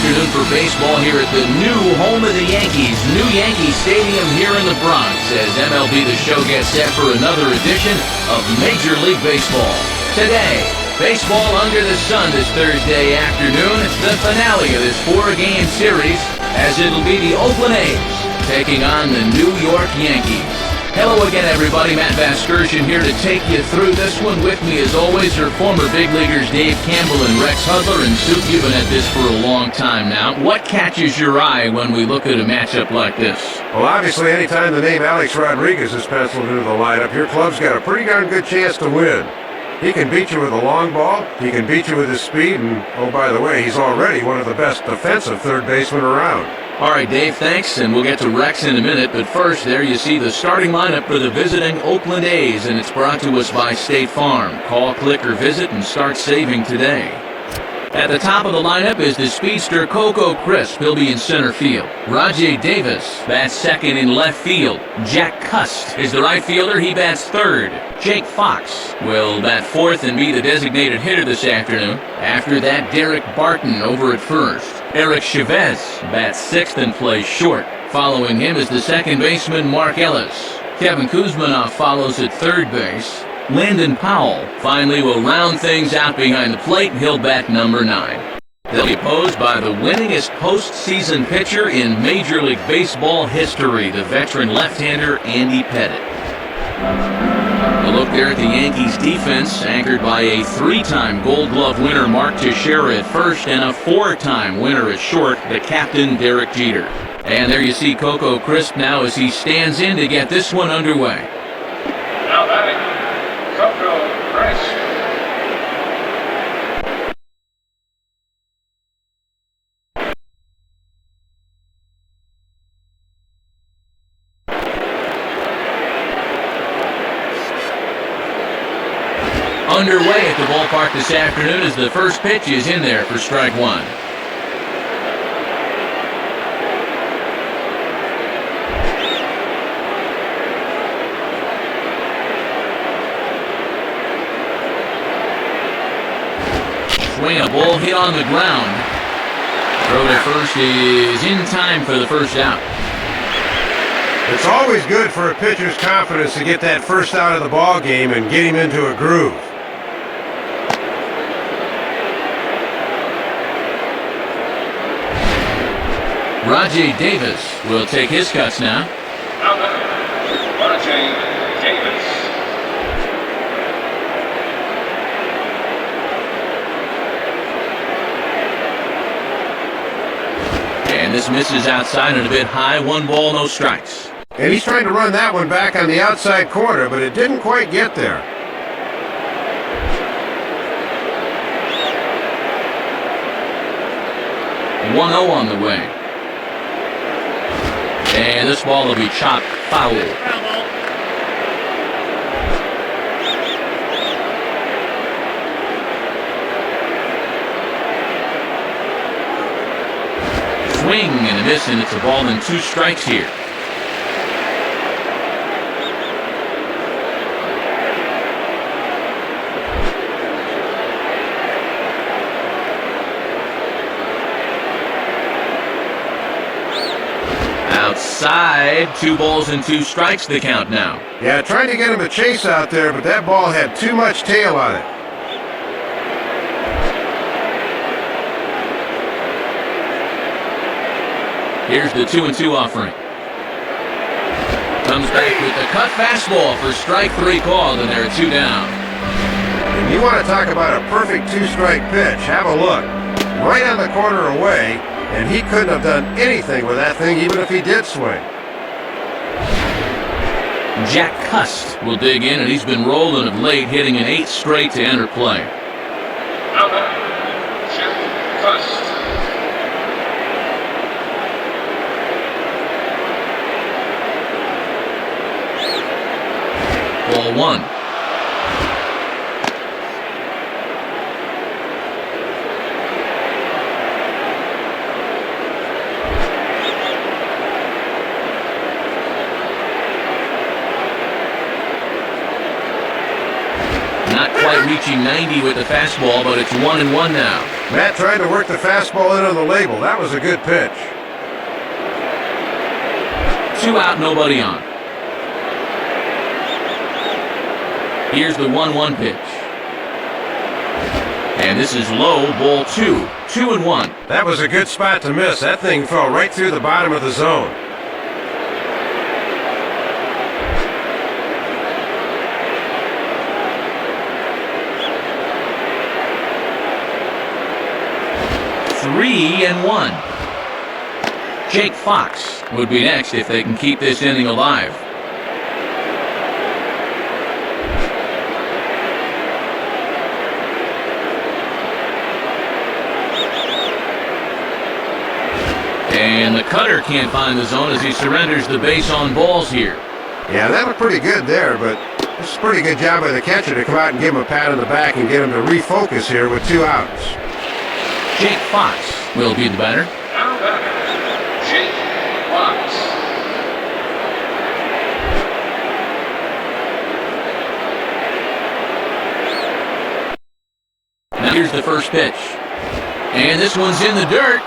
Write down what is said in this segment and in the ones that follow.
afternoon for baseball here at the new home of the Yankees, new Yankee Stadium here in the Bronx, as MLB The Show gets set for another edition of Major League Baseball. Today, baseball under the sun this Thursday afternoon. It's the finale of this four-game series, as it'll be the Oakland A's taking on the New York Yankees. Hello again, everybody. Matt Vasgersian here to take you through this one. With me, as always, are former big leaguers Dave Campbell and Rex Hudler. And Soup, you've been at this for a long time now. What catches your eye when we look at a matchup like this? Well, obviously, anytime the name Alex Rodriguez is penciled into the lineup, your club's got a pretty darn good chance to win. He can beat you with a long ball, he can beat you with his speed, and, oh, by the way, he's already one of the best defensive third basemen around. All right, Dave, thanks, and we'll get to Rex in a minute. But first, there you see the starting lineup for the visiting Oakland A's, and it's brought to us by State Farm. Call, click, or visit and start saving today. At the top of the lineup is the speedster Coco Crisp. He'll be in center field. Rajay Davis bats second in left field. Jack Cust is the right fielder. He bats third. Jake Fox will bat fourth and be the designated hitter this afternoon. After that, Derek Barton over at first. Eric Chavez bats sixth and plays short. Following him is the second baseman Mark Ellis. Kevin Kuzmanoff follows at third base. Landon Powell finally will round things out behind the plate, and he'll bat number 9. They'll be opposed by the winningest postseason pitcher in Major League Baseball history, the veteran left-hander Andy Pettitte. A look there at the Yankees defense, anchored by a 3-time Gold Glove winner Mark Teixeira at first and a 4-time winner at short, the captain Derek Jeter. And there you see Coco Crisp now as he stands in to get this one underway. Now batting, Coco Crisp. Underway at the ballpark this afternoon as the first pitch is in there for strike one. Swing, a ball hit on the ground. Throw to first is in time for the first out. It's always good for a pitcher's confidence to get that first out of the ball game and get him into a groove. Rajay Davis will take his cuts now. Rajay Davis. And this misses outside and a bit high. 1 ball, no strikes. And he's trying to run that one back on the outside corner, but it didn't quite get there. One 0 on the way. And this ball will be chopped foul. Swing and a miss, and it's a ball and 2 strikes here. Outside, 2 balls and 2 strikes the count now. Yeah, trying to get him a chase out there, but that ball had too much tail on it. Here's the 2-2 offering. Comes back with the cut fastball for strike 3 called, and there are 2 down. And you want to talk about a perfect 2-strike pitch, have a look. Right on the corner away, and he couldn't have done anything with that thing even if he did swing. Jack Cust will dig in, and he's been rolling of late, hitting an 8 straight to enter play. Jack Cust. Ball 1. Not quite reaching 90 with the fastball, but it's 1-1 now. Matt tried to work the fastball in on the label. That was a good pitch. 2 out, nobody on. Here's the 1-1 pitch. And this is low, ball 2. 2-1. That was a good spot to miss. That thing fell right through the bottom of the zone. Three and 1. Jake Fox would be next if they can keep this inning alive. And the cutter can't find the zone as he surrenders the base on balls here. Yeah, that looked pretty good there, but it's a pretty good job by the catcher to come out and give him a pat on the back and get him to refocus here with 2 outs. Jake Fox will be the batter. Now batter, Jake Fox. Now here's the first pitch. And this one's in the dirt.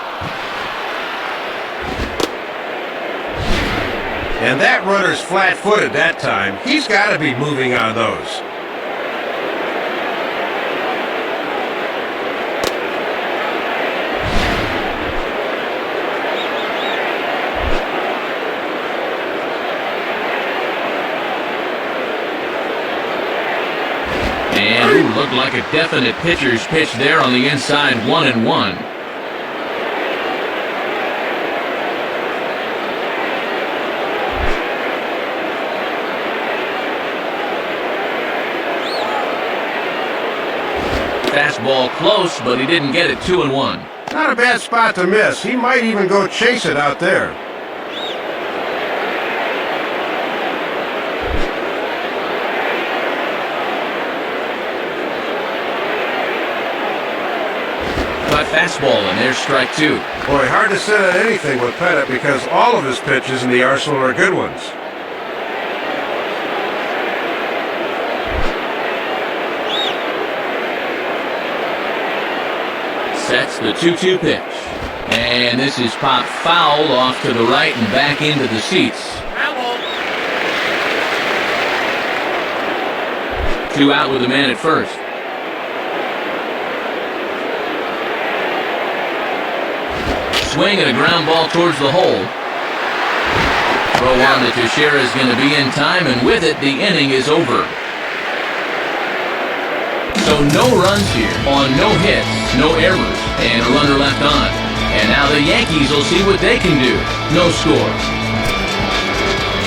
And that runner's flat-footed that time. He's got to be moving on those. And looked like a definite pitcher's pitch there on the inside, 1-1. Fastball close, but he didn't get it. 2-1. Not a bad spot to miss. He might even go chase it out there. Cut fastball, and there's strike 2. Boy, hard to sit on anything with Pettit because all of his pitches in the arsenal are good ones. Sets the 2-2 pitch. And this is popped foul off to the right and back into the seats. 2 out with a man at first. Swing and a ground ball towards the hole. Throw on to Teixeira is going to be in time, and with it, the inning is over. So no runs here on no hits, no errors, and a runner left on. And now the Yankees will see what they can do. No score.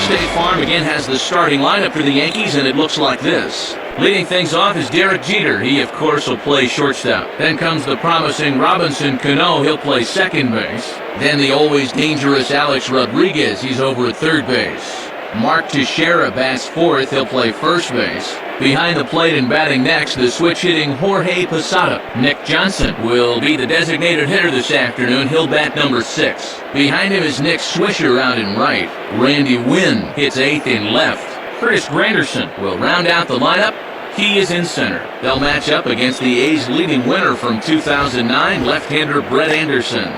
State Farm again has the starting lineup for the Yankees, and it looks like this. Leading things off is Derek Jeter. He, of course, will play shortstop. Then comes the promising Robinson Cano. He'll play second base. Then the always dangerous Alex Rodriguez. He's over at third base. Mark Teixeira bats fourth. He'll play first base. Behind the plate and batting next, the switch-hitting Jorge Posada. Nick Johnson will be the designated hitter this afternoon. He'll bat number 6. Behind him is Nick Swisher out in right. Randy Wynn hits 8th in left. Curtis Granderson will round out the lineup. He is in center. They'll match up against the A's leading winner from 2009, left-hander Brett Anderson.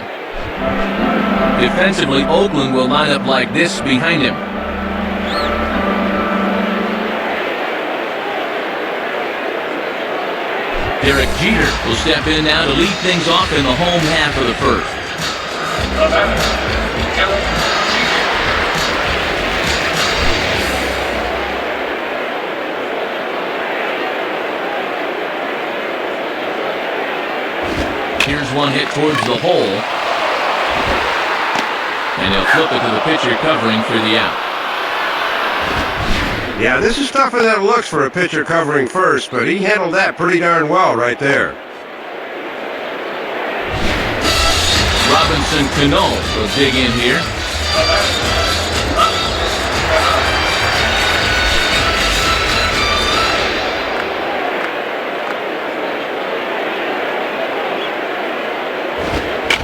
Defensively, Oakland will line up like this behind him. Derek Jeter will step in now to lead things off in the home half of the first. The batter, Derek Jeter. Here's one hit towards the hole. And he'll flip it to the pitcher covering for the out. Yeah, this is tougher than it looks for a pitcher covering first, but he handled that pretty darn well right there. Robinson Cano will dig in here.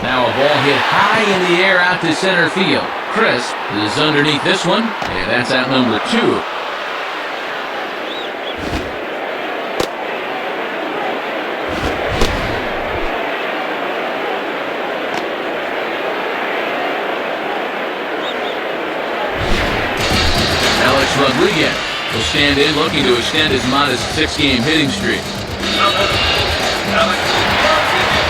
Now a ball hit high in the air out to center field. Crisp is underneath this one, and that's out number 2. Rodriguez will stand in looking to extend his modest 6-game hitting streak. Number, Alex Rodriguez.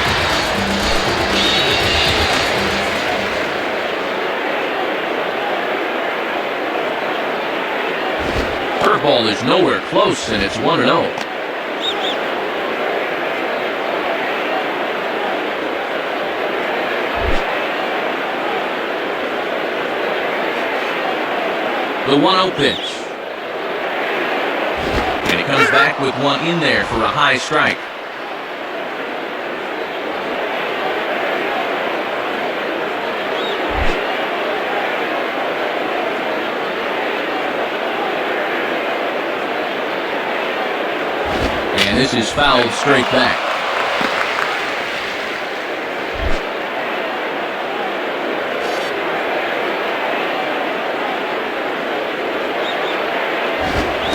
Curveball is nowhere close, and it's 1-0. The 1-0 pitch. And he comes back with one in there for a high strike. And this is fouled straight back.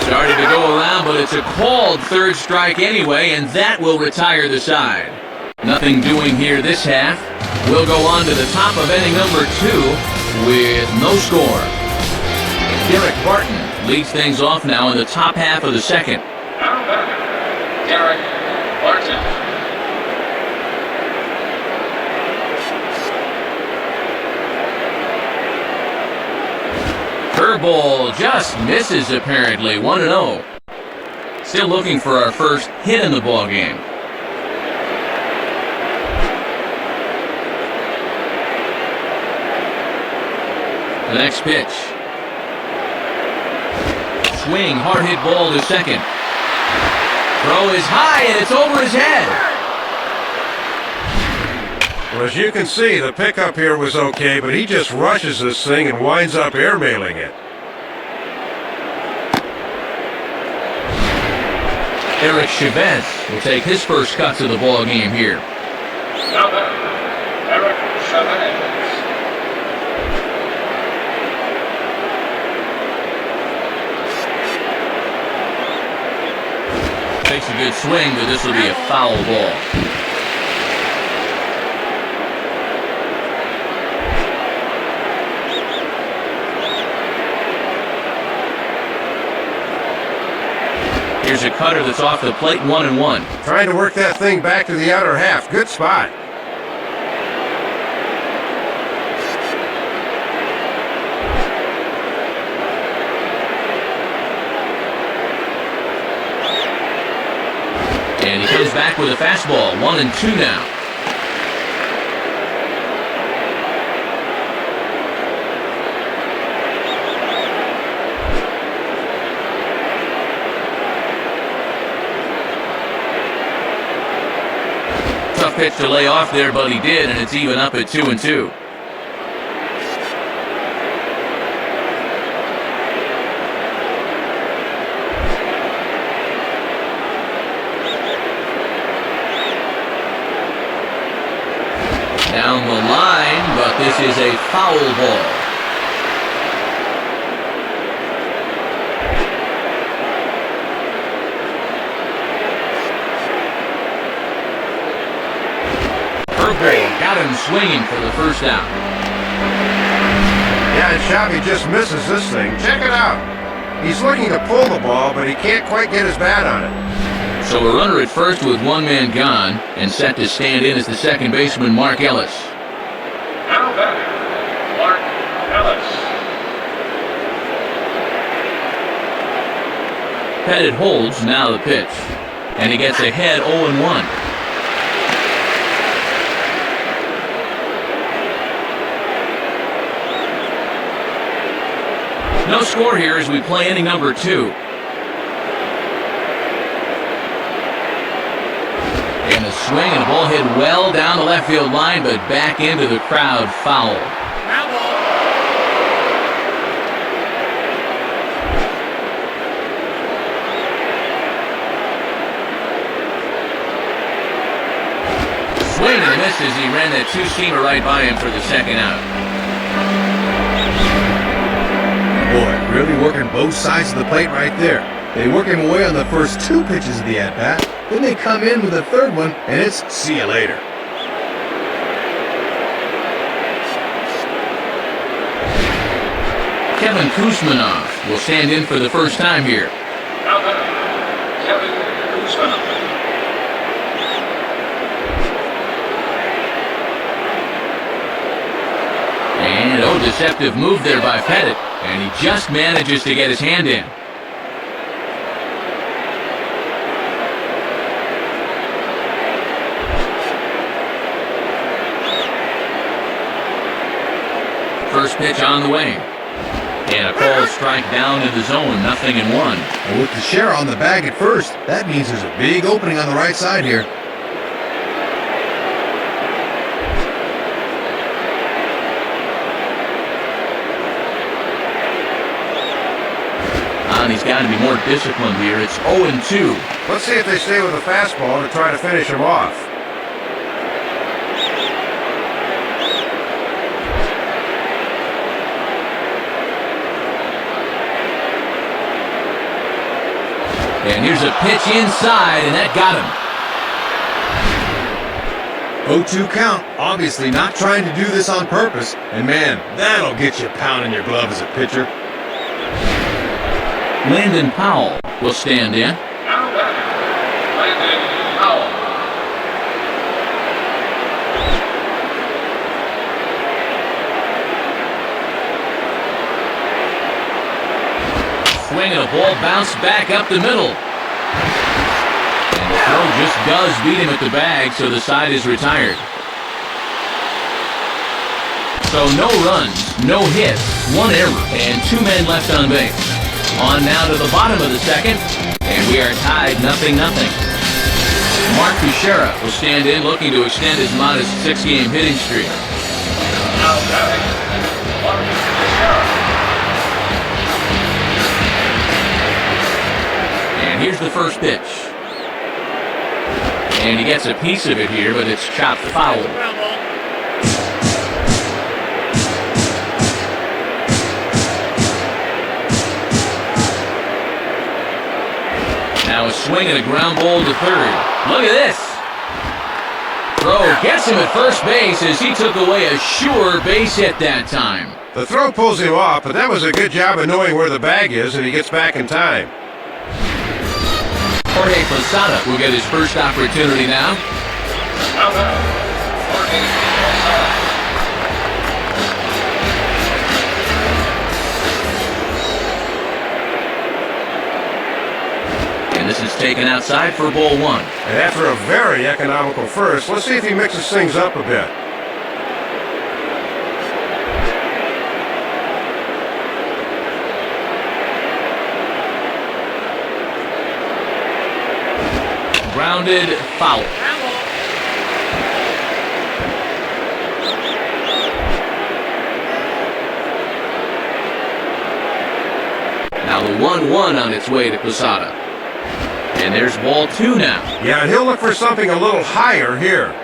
Started to go around, but it's a called third strike anyway, and that will retire the side. Nothing doing here this half. We'll go on to the top of inning number 2 with no score. Derek Barton leads things off now in the top half of the second. Now back, Derek Barton. Curveball just misses apparently, 1-0. Still looking for our first hit in the ballgame. The next pitch. Swing, hard hit ball to second. Throw is high and it's over his head. Well, as you can see, the pickup here was okay, but he just rushes this thing and winds up airmailing it. Eric Chavez will take his first cut to the ball game here. Number, Eric Chavez. Takes a good swing, but this will be a foul ball. Here's a cutter that's off the plate, 1-1. Trying to work that thing back to the outer half. Good spot. And he comes back with a fastball, 1-2 now. Tough pitch to lay off there, but he did, and it's even up at 2-2. Down the line, but this is a foul ball. Curveball got him swinging for the first down. Yeah, and Shabby just misses this thing. Check it out. He's looking to pull the ball, but he can't quite get his bat on it. So a runner at first with one man gone, and set to stand in as the second baseman, Mark Ellis. Now back, Mark Ellis. Pettit holds, now the pitch. And he gets ahead 0-1. No score here as we play inning number 2. And a swing and a ball hit well down the left field line, but back into the crowd, foul. Swing and a miss as he ran that two-seamer right by him for the second out. Boy, really working both sides of the plate right there. They work him away on the first 2 pitches of the at-bat. Then they come in with the third one, and it's see you later. Kevin Kuzminoff will stand in for the first time here. Now batting, Kevin Kuzma. And, oh, deceptive move there by Pettit. And he just manages to get his hand in. First pitch on the way. And a called strike down in the zone, 0-1. Well, with Teixeira on the bag at first, that means there's a big opening on the right side here. He's got to be more disciplined here. It's 0-2. Let's see if they stay with the fastball to try to finish him off. And here's a pitch inside, and that got him. 0-2 count. Obviously not trying to do this on purpose. And man, that'll get you pounding your glove as a pitcher. Landon Powell will stand in. Now batting, Landon Powell. Swing and a ball bounced back up the middle. And the throw just does beat him at the bag, so the side is retired. So no runs, no hits, 1 error, and 2 men left on base. On now to the bottom of the second, and we are tied 0-0. Mark Teixeira will stand in, looking to extend his modest 6-game hitting streak. Now batting, Mark Teixeira. And here's the first pitch. And he gets a piece of it here, but it's chopped foul. Now a swing and a ground ball to third. Look at this. Throw gets him at first base as he took away a sure base hit that time. The throw pulls him off, but that was a good job of knowing where the bag is, and he gets back in time. Jorge Posada will get his first opportunity now. Now batting, Jorge Posada. This is taken outside for ball 1. And after a very economical first, let's see if he mixes things up a bit. Grounded foul. Now the 1-1 on its way to Posada. And there's ball 2 now. Yeah, and he'll look for something a little higher here.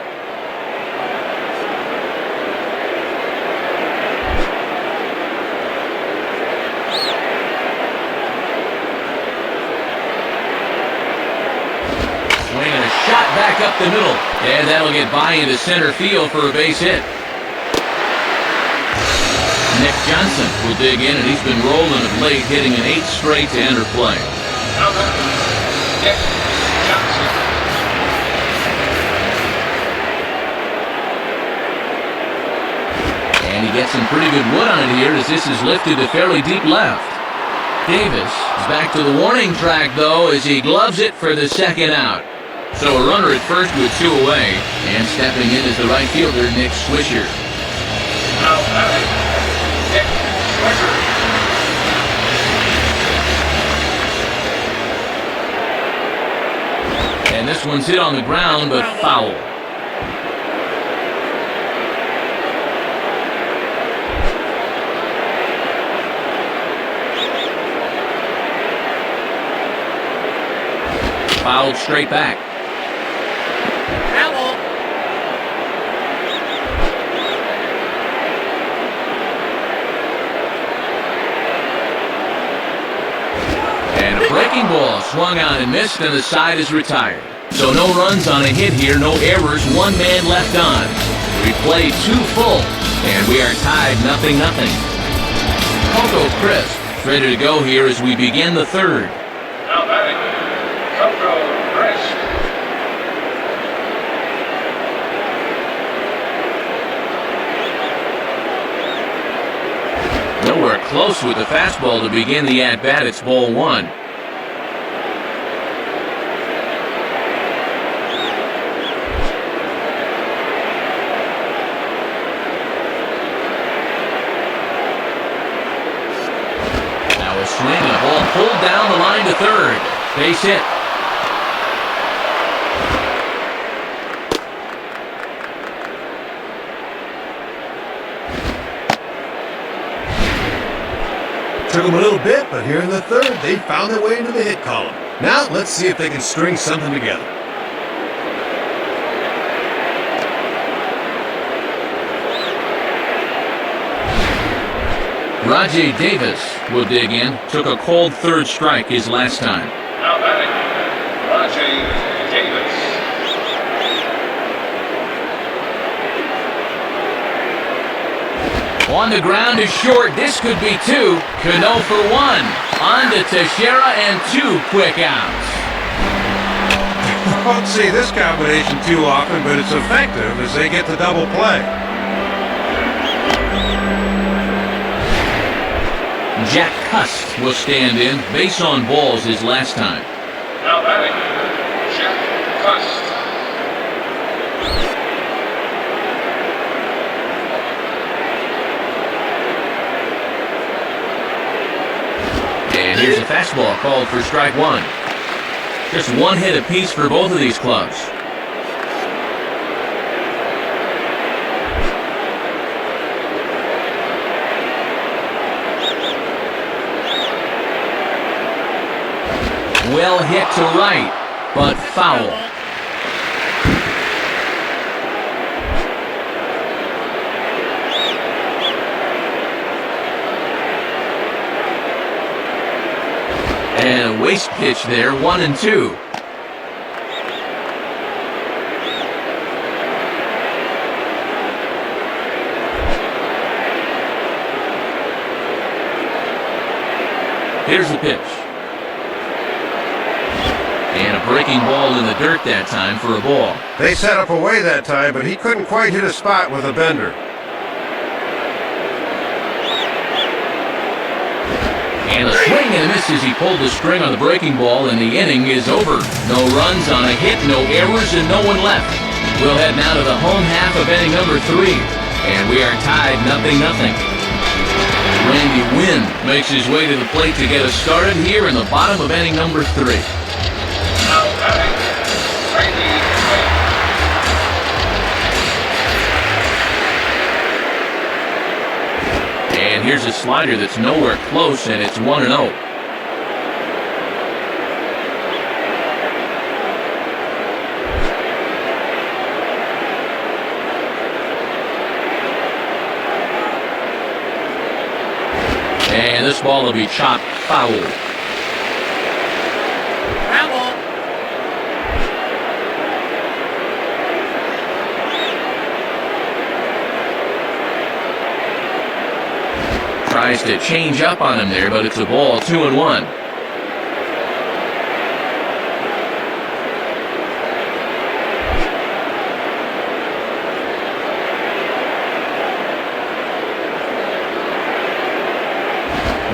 Swing and a shot back up the middle. And that'll get by into center field for a base hit. Nick Johnson will dig in, and he's been rolling of late, hitting an 8 straight to enter play. Now batting, Nick Johnson. And he gets some pretty good wood on it here as this is lifted to fairly deep left. Davis is back to the warning track, though, as he gloves it for the second out. So a runner at first with 2 away, and stepping in is the right fielder, Nick Swisher. Now batting, Nick Swisher. And this one's hit on the ground, but foul. Fouled straight back. And a breaking ball swung on and missed, and the side is retired. So no runs on a hit here, no errors, 1 man left on. We play 2 full, and we are tied 0-0. Coco Crisp It's ready to go here as we begin the third. Now batting, Coco Crest. Nowhere close with the fastball to begin the at-bat. It's ball one. Now a swing and a ball pulled down the line to third. Base hit. Took them a little bit, but here in the third, they found their way into the hit column. Now, let's see if they can string something together. Rajay Davis will dig in. Took a cold third strike his last time. Now batting, Rajay Davis. On the ground is short. This could be two. Cano for one. On to Teixeira and two quick outs. Don't see this combination too often, but it's effective as they get the double play. Jack Cust will stand in. Base on balls his last time. Now batting, Jack Cust. And here's a fastball called for strike one. Just one hit apiece for both of these clubs. Well hit to right, but foul. And a waste pitch there, 1-2. Here's the pitch. And a breaking ball in the dirt that time for a ball. They set up away that time, but he couldn't quite hit a spot with a bender. And a swing and a miss as he pulled the string on the breaking ball, and the inning is over. No runs on a hit, no errors, and no one left. We'll head now to the home half of inning number 3, and we are tied 0-0. Randy Wynn makes his way to the plate to get us started here in the bottom of inning number 3. Now batting, Randy Wynn. And here's a slider that's nowhere close, and it's 1-0. And this ball will be chopped foul. Tries to change up on him there, but it's a ball, 2-1.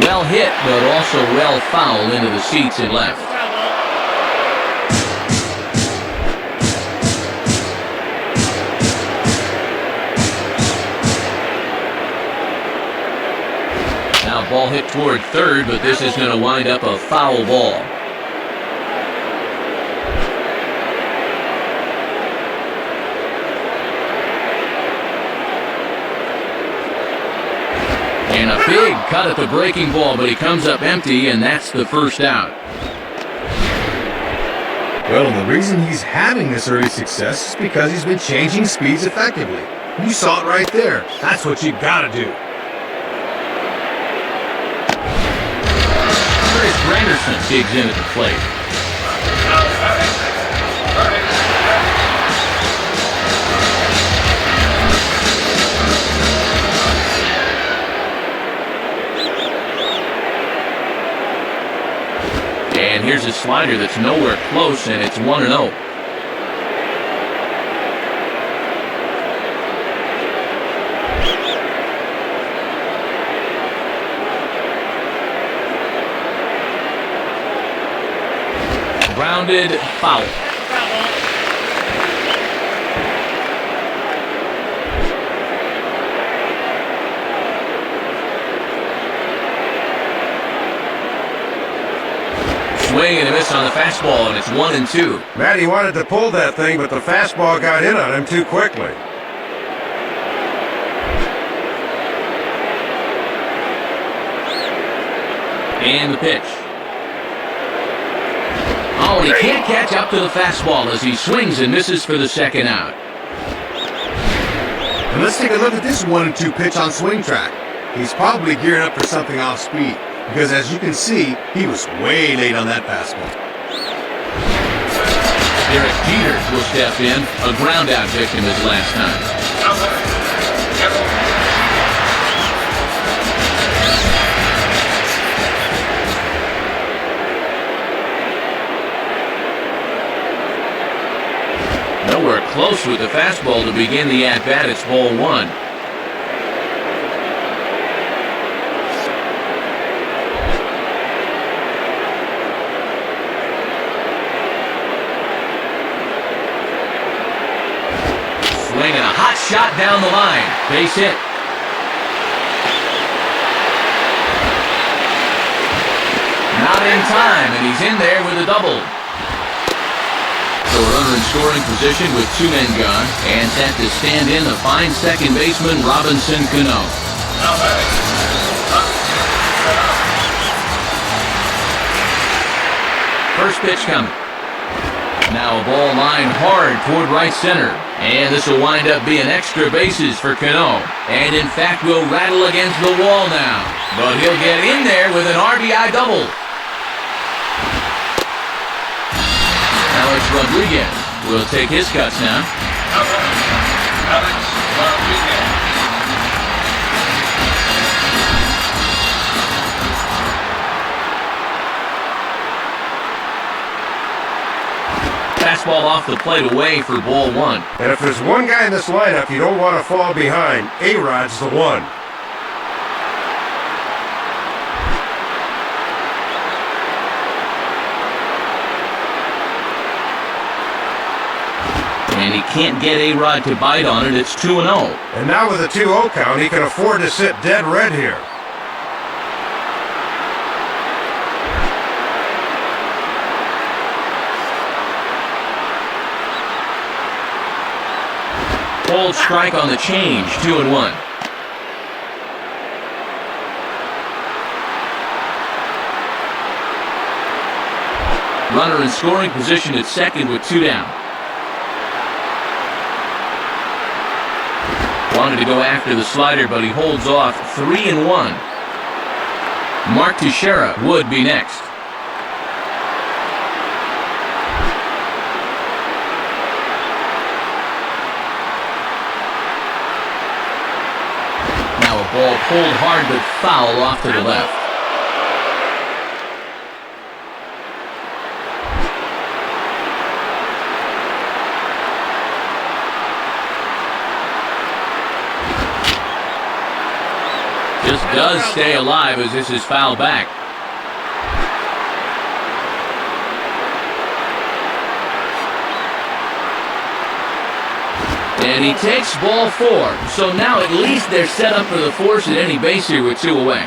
Well hit, but also well fouled into the seats and left. Now ball hit toward third, but this is going to wind up a foul ball. And a big cut at the breaking ball, but he comes up empty, and that's the first out. Well, and the reason he's having this early success is because he's been changing speeds effectively. You saw it right there. That's what you gotta do. Chris Granderson digs in at the plate. Now batting, Curtis Granderson. And here's a slider that's nowhere close, and it's 1-0. Grounded foul. Swing and a miss on the fastball, and it's 1-2. Matty wanted to pull that thing, but the fastball got in on him too quickly. And the pitch. Oh, and he can't catch up to the fastball as he swings and misses for the second out. And let's take a look at this 1-2 pitch on swing track. He's probably gearing up for something off speed, because as you can see, he was way late on that fastball. Derek Jeter will step in, a ground-out victim his last time. Nowhere close with the fastball to begin the at-bat. It's ball one. Swinging a hot shot down the line. Base hit. Not in time, and he's in there with a double. So a runner in scoring position with two men gone, and set to stand in the fine second baseman Robinson Cano. First pitch coming. Now a ball lined hard toward right center, and this will wind up being extra bases for Cano, and in fact will rattle against the wall now, but he'll get in there with an RBI double. Alex Rodriguez will take his cuts now. Alex Rodriguez. Fastball off the plate away for ball one. And if there's one guy in this lineup you don't want to fall behind, A-Rod's the one. And he can't get A-Rod to bite on it. It's 2-0. And now with a 2-0 count, he can afford to sit dead red here. Bold strike on the change, 2-1. Runner in scoring position at second with two down. Wanted to go after the slider, but he holds off. 3-1. Mark Teixeira would be next. Now a ball pulled hard but foul off to the left. Just does stay alive as this is fouled back. And he takes ball four. So now at least they're set up for the force at any base here with two away.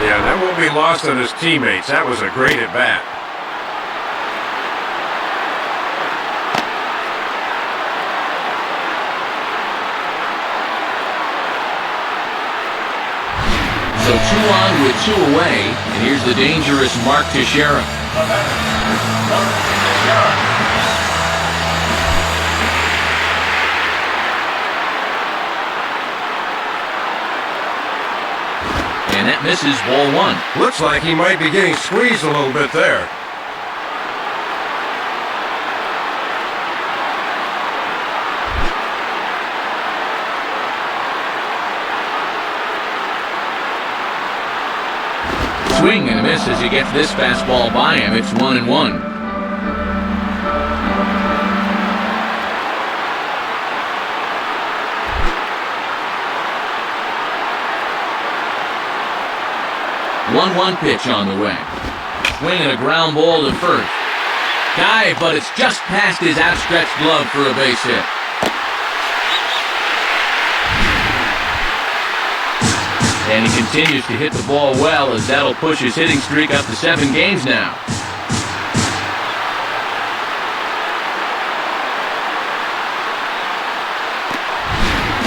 Yeah, that won't be lost on his teammates. That was a great at-bat. So 2 on with 2 away, and here's the dangerous Mark Teixeira. And that misses ball one. Looks like he might be getting squeezed a little bit there. Swing and a miss as he gets this fastball by him. It's 1-1. One pitch on the way. Swinging a ground ball to first. Dive, but it's just past his outstretched glove for a base hit. And he continues to hit the ball well, as that'll push his hitting streak up to 7 games now.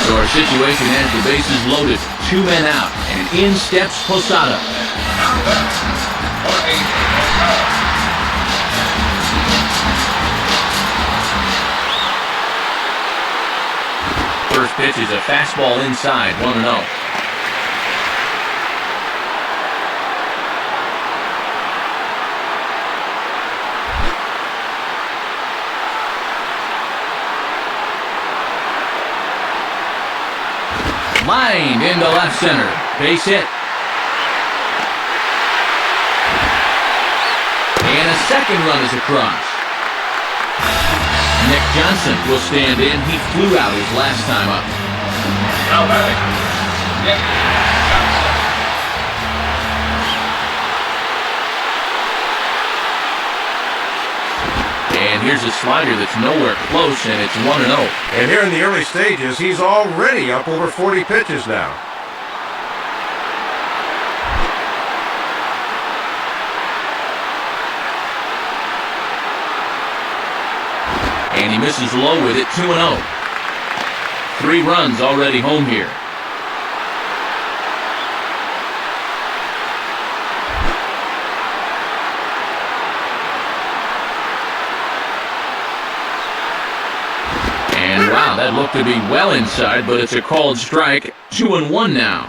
So our situation has the bases loaded, 2 men out, and in steps Posada. First pitch is a fastball inside, 1-0. Lined into left center. Base hit. And a second run is across. Nick Johnson will stand in. He flew out his last time up. Now batting, Nick Johnson. And here's a slider that's nowhere close, and it's 1-0. And here in the early stages, he's already up over 40 pitches now. And he misses low with it, 2-0. 3 runs already home here. And wow, that looked to be well inside, but it's a called strike. 2-1 now.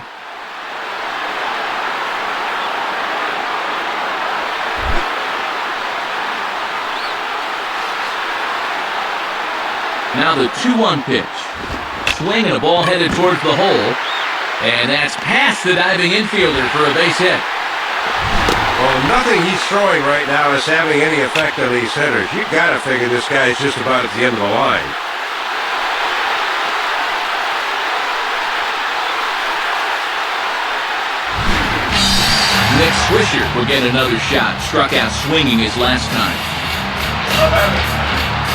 Now the 2-1 pitch. Swing and a ball headed towards the hole. And that's past the diving infielder for a base hit. Well, nothing he's throwing right now is having any effect on these hitters. You gotta figure this guy's just about at the end of the line. Nick Swisher will get another shot. Struck out swinging his last time.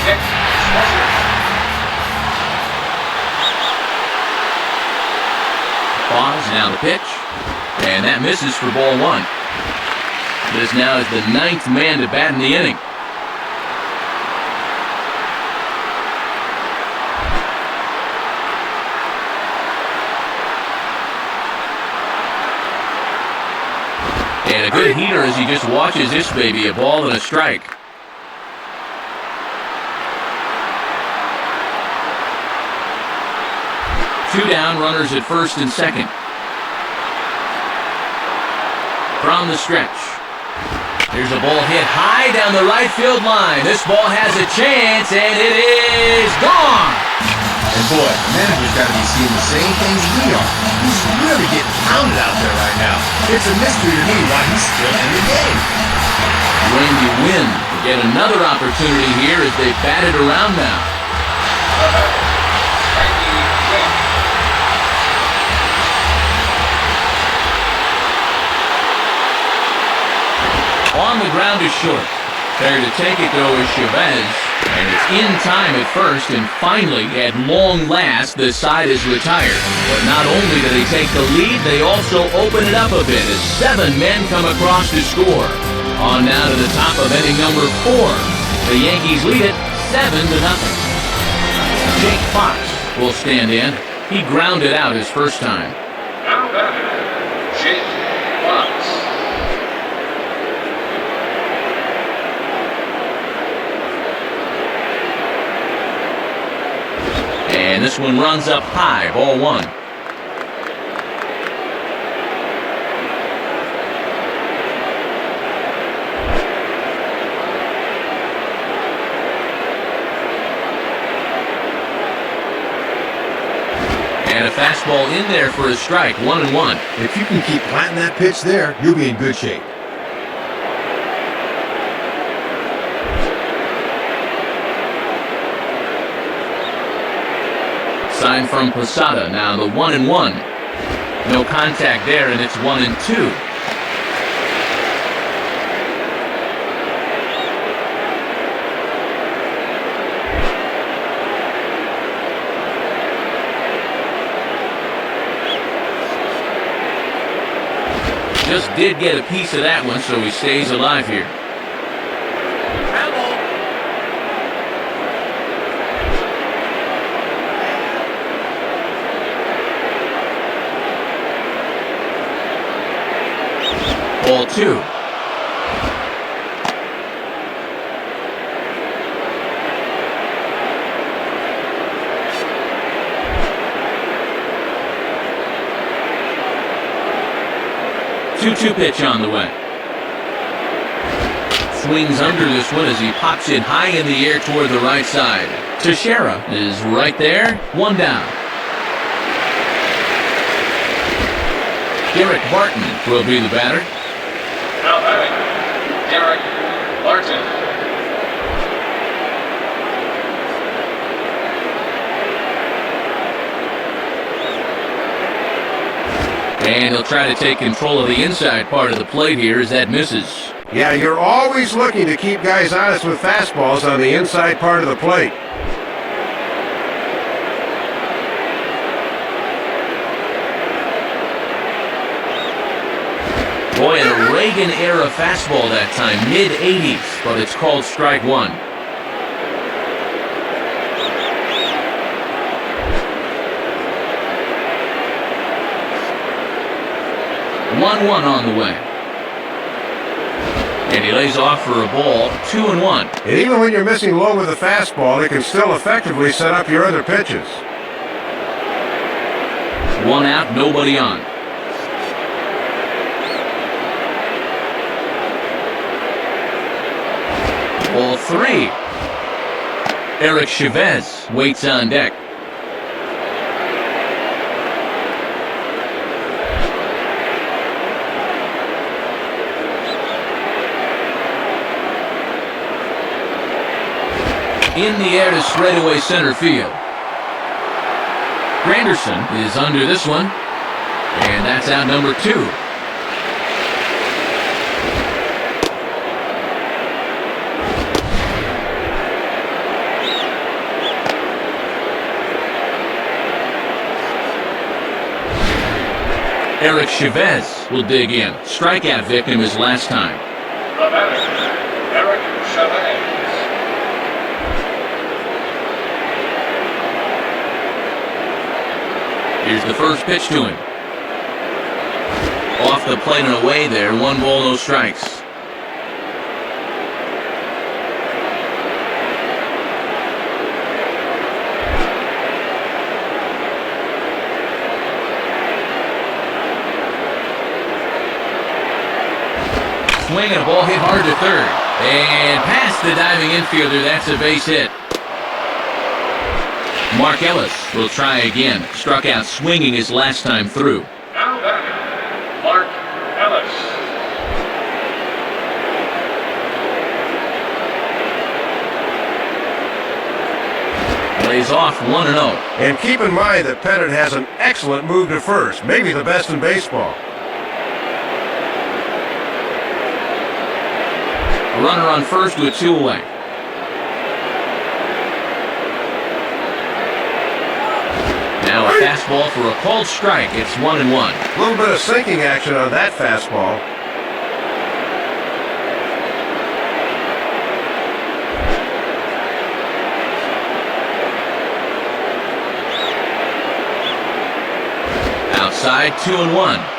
Nick Swisher. Pause, now the pitch. And that misses for ball 1. This now is the 9th man to bat in the inning. And a good heater as he just watches this baby, a ball and a strike. Two down, runners at first and second. From the stretch. Here's a ball hit high down the right field line. This ball has a chance, and it is gone. And boy, the manager's got to be seeing the same things we are. He's really getting pounded out there right now. It's a mystery to me why he's still in the game. Randy Wynn will get another opportunity here as they bat it around now. On the ground is short. There to take it, though, is Chavez. And it's in time at first, and finally, at long last, the side is retired. But not only do they take the lead, they also open it up a bit as 7 men come across to score. On now to the top of inning number 4. The Yankees lead it 7-0. Jake Fox will stand in. He grounded out his first time. Now batting, Jake Fox. And this one runs up high, ball 1. And a fastball fastball in there for a strike, 1-1. If you can keep planting that pitch there, you'll be in good shape. Sign from Posada, now the 1-1. No contact there, and it's 1-2. Just did get a piece of that one, so he stays alive here. Ball 2. Two pitch on the way. Swings under this one as he pops it high in the air toward the right side. Teixeira is right there, 1 down. Derek Barton will be the batter. Now batting, Derek Barton. And he'll try to take control of the inside part of the plate here as that misses. Yeah, you're always looking to keep guys honest with fastballs on the inside part of the plate. Boy, a Reagan-era fastball that time, mid-80s, but it's called strike 1. One on the way. And he lays off for a ball, 2-1. And even when you're missing low with a fastball, it can still effectively set up your other pitches. 1 out, nobody on. Ball 3. Eric Chavez waits on deck. In the air to straightaway center field. Granderson is under this one, and that's out number 2. Eric Chavez will dig in. Strikeout victim his last time. The batter, Eric Chavez. Here's the first pitch to him. Off the plate and away there. 1 ball, no strikes. Swing and a ball hit hard to third. And past the diving infielder, that's a base hit. Mark Ellis will try again. Struck out swinging his last time through. Now batting, Mark Ellis. Lays off 1-0. And keep in mind that Pettit has an excellent move to first, maybe the best in baseball. A runner on first with 2 away. Now a fastball for a called strike. It's 1-1. A little bit of sinking action on that fastball. Outside, 2-1.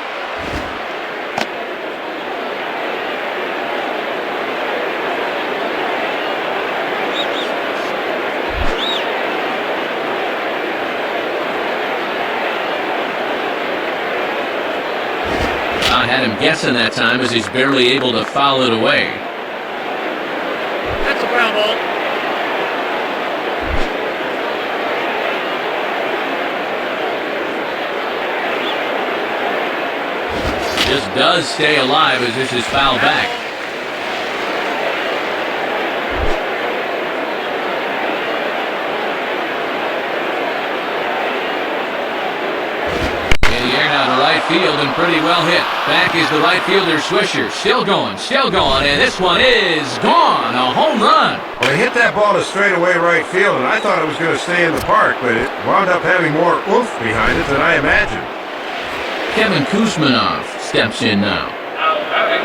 Had him guessing that time as he's barely able to foul it away. That's a ground ball. Just does stay alive as this is fouled back. In the air now to right field and pretty well hit. Back is the right fielder Swisher. Still going, and this one is gone. A home run. Well, he hit that ball to straightaway right field, and I thought it was going to stay in the park, but it wound up having more oomph behind it than I imagined. Kevin Kuzmanov steps in now. Now batting,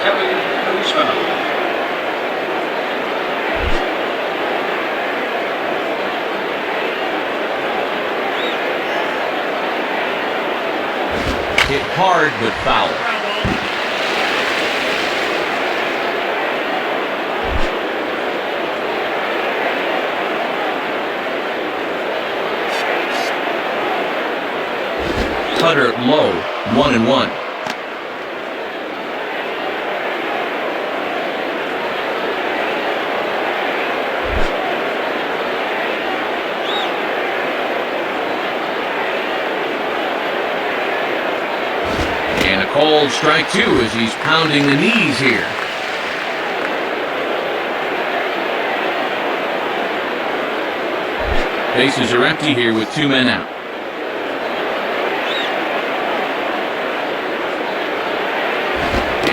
Kevin Kuzmanov. Hit hard but foul. Cutter low, 1-1. And a cold strike two as he's pounding the knees here. Bases are empty here with 2 men out.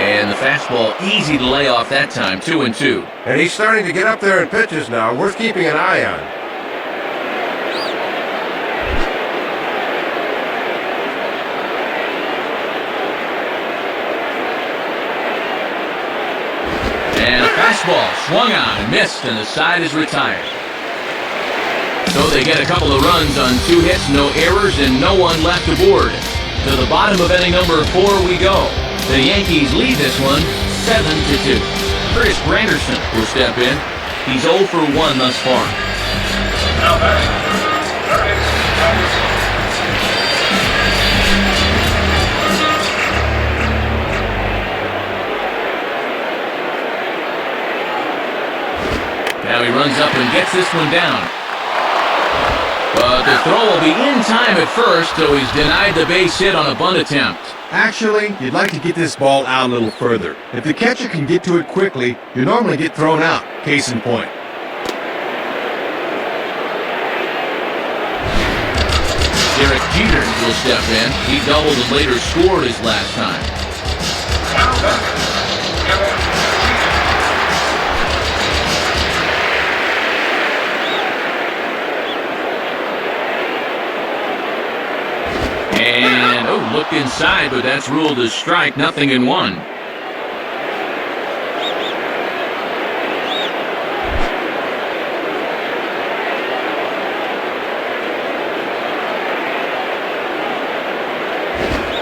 And the fastball easy to lay off that time, 2-2. And he's starting to get up there in pitches now, worth keeping an eye on. And a fastball swung on and missed, and the side is retired. So they get a couple of runs on 2 hits, no errors, and no one left aboard. To the bottom of inning number 4 we go. The Yankees lead this one 7-2. Chris Granderson will step in. He's 0 for 1 thus far. Now batting, Curtis Granderson. Now he runs up and gets this one down. But the throw will be in time at first, so he's denied the base hit on a bunt attempt. Actually, you'd like to get this ball out a little further. If the catcher can get to it quickly, you normally get thrown out. Case in point. Derek Jeter will step in. He doubled and later scored his last time. Now batting, Kevin Jeter. And, looked inside, but that's ruled a strike, 0-1.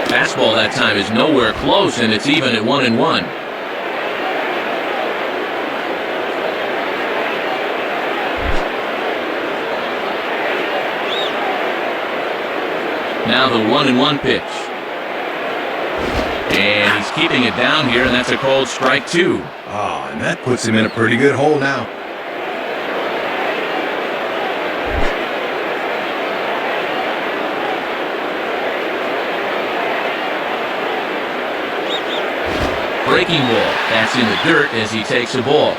Fastball that time is nowhere close, and it's even at 1-1. Now the 1-1 pitch. And he's keeping it down here, and that's a called strike 2. Oh, and that puts him in a pretty good hole now. Breaking ball. That's in the dirt as he takes a ball.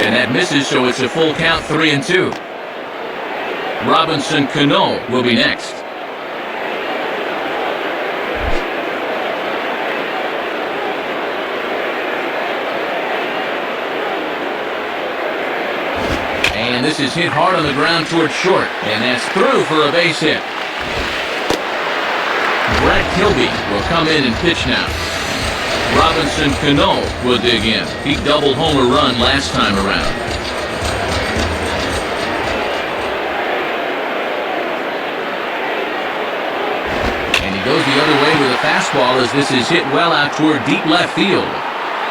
And that misses, so it's a full count, 3-2. Robinson Cano will be next. And this is hit hard on the ground towards short, and that's through for a base hit. Brett Kilby will come in and pitch now. Robinson Cano will dig in. He doubled homer run last time around. And he goes the other way with a fastball as this is hit well out toward deep left field.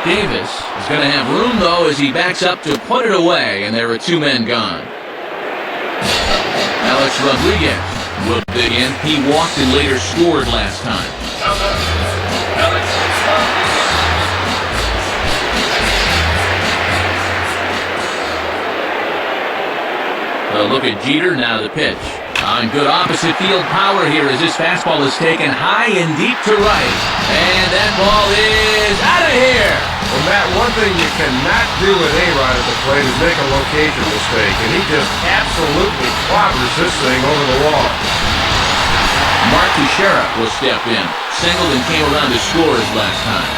Davis is going to have room, though, as he backs up to put it away, and there are 2 men gone. Alex Rodriguez will dig in. He walked and later scored last time. Alex Rodriguez. A look at Jeter, now the pitch. On good opposite field power here as this fastball is taken high and deep to right. And that ball is out of here. Well, Matt, one thing you cannot do with A-Rod at the plate is make a location mistake, and he just absolutely clobbers this thing over the wall. Mark Teixeira will step in. Singled and came around to score his last time.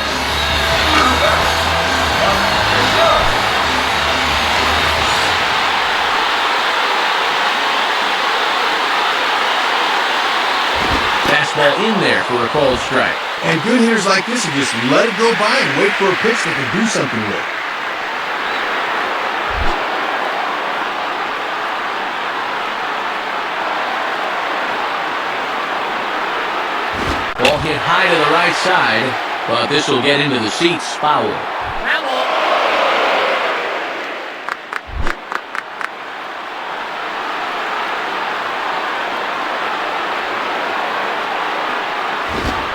Fastball in there for a called strike. And good hitters like this will just let it go by and wait for a pitch they can do something with. Ball hit high to the right side, but this will get into the seats. Foul.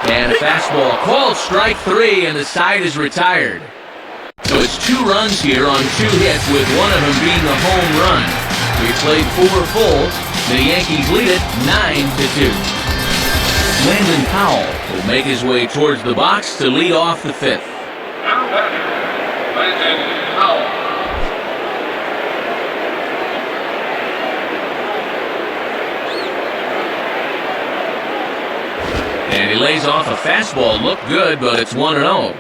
And a fastball called strike 3, and the side is retired. So it's 2 runs here on 2 hits, with one of them being a home run. We played 4 full. The Yankees lead it 9-2. Landon Powell will make his way towards the box to lead off the 5th. Now batting, Landon Powell. And he lays off a fastball. Looked good, but it's 1-0.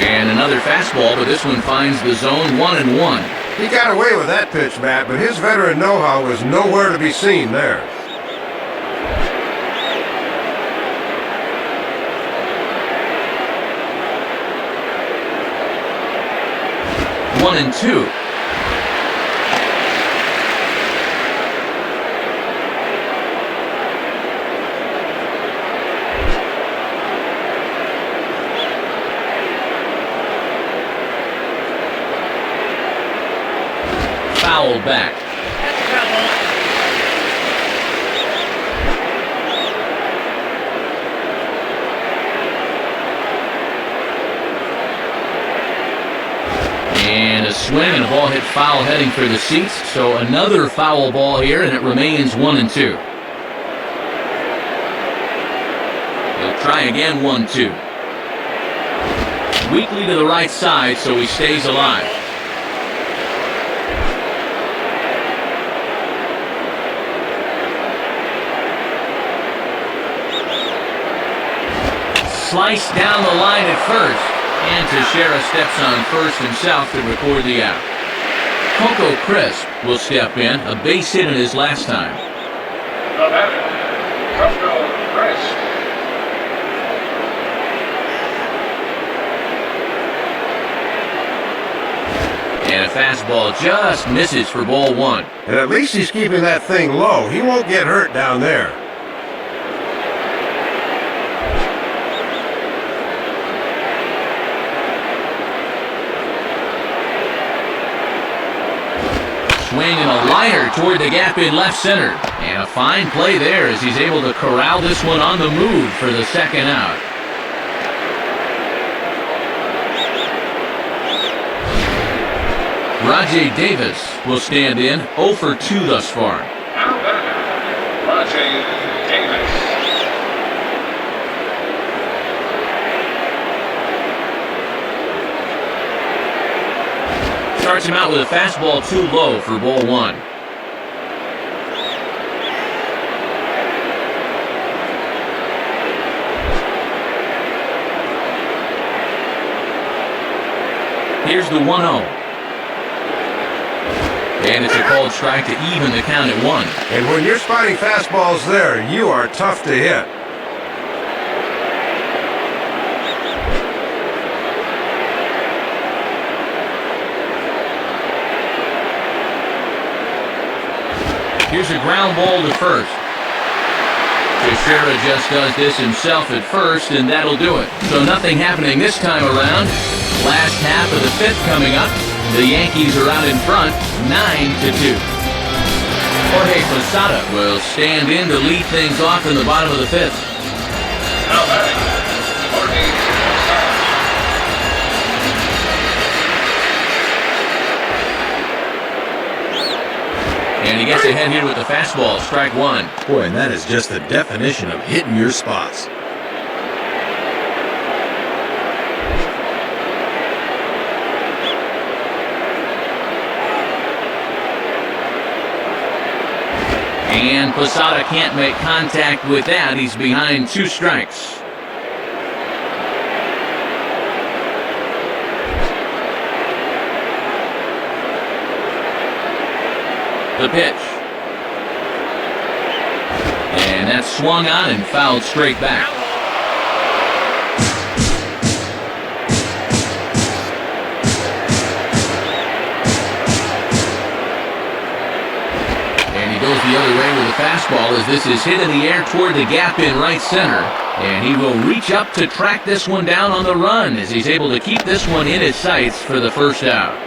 And another fastball, but this one finds the zone. 1-1. He got away with that pitch, Matt, but his veteran know-how was nowhere to be seen there. One and two. Fouled back. And a swing and a ball hit foul heading for the seats. So another foul ball here, and it remains 1-2. He'll try again. 1-2. Weakly to the right side, so he stays alive. Sliced down the line at first. And Teixeira steps on first himself to record the out. Coco Crisp will step in, a base hit in his last time. The batter, Coco Crisp. And a fastball just misses for ball 1. And at least he's keeping that thing low. He won't get hurt down there. Swing and a liner toward the gap in left center. And a fine play there as he's able to corral this one on the move for the second out. Rajay Davis will stand in, 0 for 2 thus far. Now batting, Rajay Davis. Starts him out with a fastball too low for ball 1. Here's the 1-0. And it's a called strike to even the count at 1. And when you're spotting fastballs there, you are tough to hit. Here's a ground ball to first. Teixeira just does this himself at first, and that'll do it. So nothing happening this time around. Last half of the 5th coming up. The Yankees are out in front, 9-2. Jorge Posada will stand in to lead things off in the bottom of the fifth. Now batting, Jorge Posada. And he gets ahead here with the fastball, strike one. Boy, and that is just the definition of hitting your spots. And Posada can't make contact with that. He's behind 2 strikes. The pitch. And that's swung on and fouled straight back. And he goes the other way with a fastball as this is hit in the air toward the gap in right center. And he will reach up to track this one down on the run as he's able to keep this one in his sights for the first out.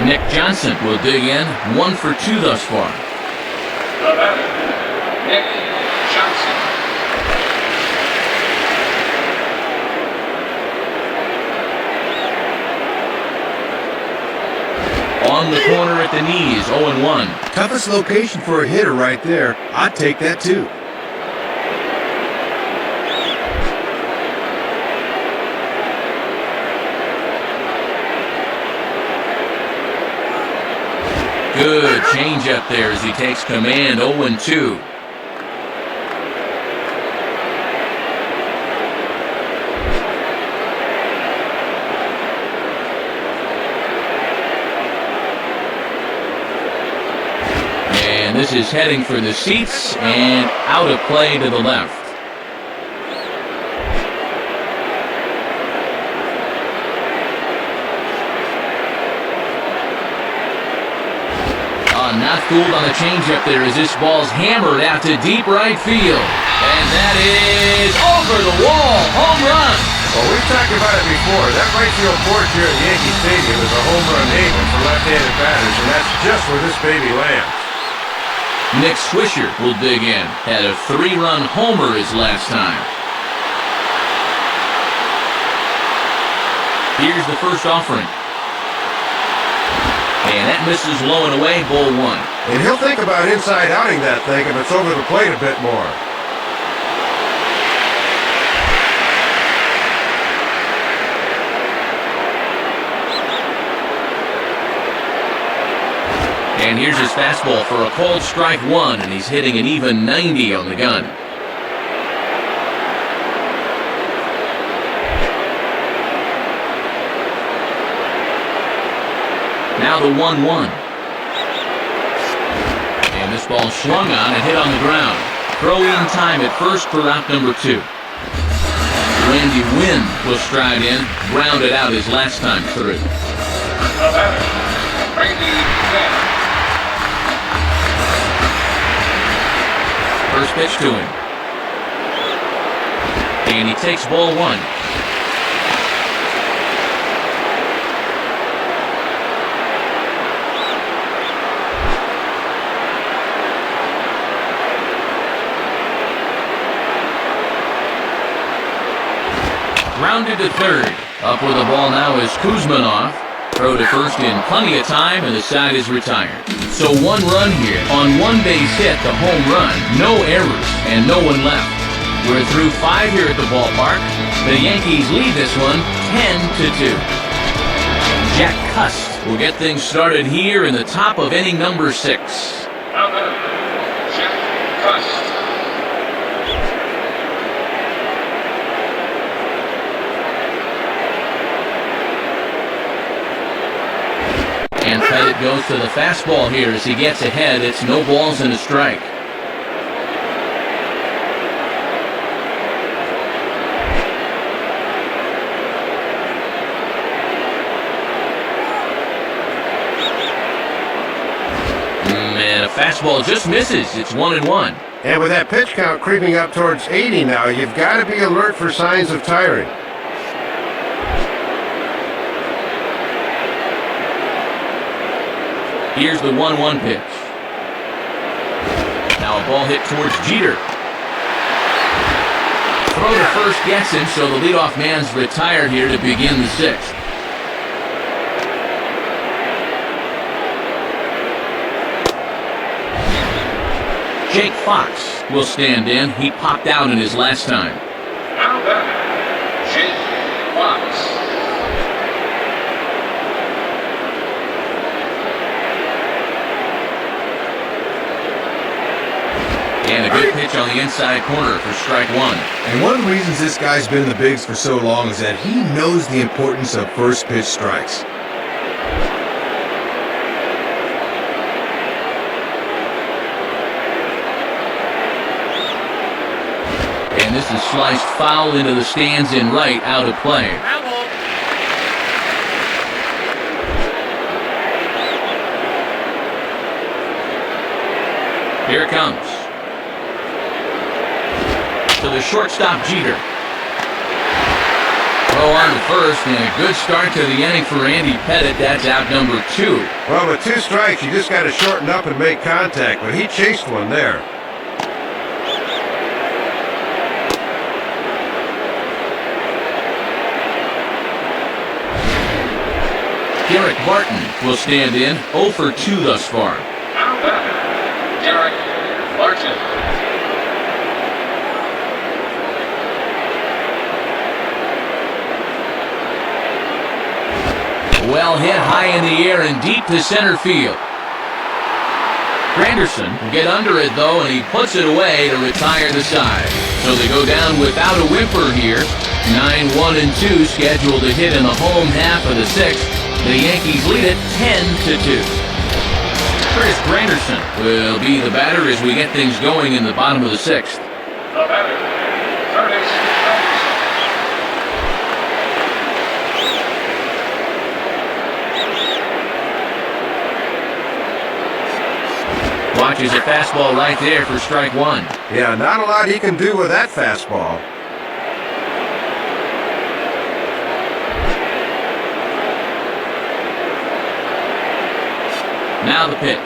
Nick Johnson will dig in, 1 for 2 thus far. The batter, Nick Johnson. On the corner at the knees, 0-1. Toughest location for a hitter right there. I'd take that too. Good changeup there as he takes command, 0-2. And this is heading for the seats and out of play to the left. Not fooled on the changeup there as this ball's hammered out to deep right field. And that is over the wall, home run. Well, we've talked about it before. That right field porch here at Yankee Stadium is a home run haven for left-handed batters, and that's just where this baby lands. Nick Swisher will dig in. Had a 3-run homer his last time. Here's the first offering. And that misses low and away, ball 1. And he'll think about inside outing that thing if it's over the plate a bit more. And here's his fastball for a called strike 1, and he's hitting an even 90 on the gun. Now the 1-1. And this ball swung on and hit on the ground. Throw-in time at first for out number 2. Randy Wynn will stride in, grounded out his last time through. The batter, Randy Wynn. First pitch to him. And he takes ball 1. Grounded to third. Up with the ball now is Kuzmanov. Throw to first in plenty of time, and the side is retired. So 1 run here on 1 base hit, the home run. No errors and no one left. We're through 5 here at the ballpark. The Yankees lead this one 10-2. Jack Cust will get things started here in the top of inning number 6. Now batter, Jack Cust. And Pettit goes to the fastball here as he gets ahead. It's no balls and a strike. And a fastball just misses. It's 1-1. And with that pitch count creeping up towards 80 now, you've got to be alert for signs of tiring. Here's the 1-1 pitch. Now a ball hit towards Jeter. Throw to first gets him, so the leadoff man's retired here to begin the sixth. Jake Fox will stand in. He popped out in his last time. Now batter, Jake Fox. And a good pitch on the inside corner for strike one. And one of the reasons this guy's been in the bigs for so long is that he knows the importance of first pitch strikes. And this is sliced foul into the stands in right, out of play. Here it comes. To the shortstop, Jeter. Throw on to first, and a good start to the inning for Andy Pettit. That's out number 2. Well, with 2 strikes, you just got to shorten up and make contact, but he chased one there. Derek Barton will stand in, 0 for 2 thus far. Now batter, Derek Barton. Well hit high in the air and deep to center field. Granderson will get under it though, and he puts it away to retire the side. So they go down without a whimper here. 9-1-2 scheduled to hit in the home half of the sixth. The Yankees lead it 10-2. Chris Granderson will be the batter as we get things going in the bottom of the sixth. The batter, Curtis Anderson. Watches a fastball right there for strike one. Yeah, not a lot he can do with that fastball. Now the pitch.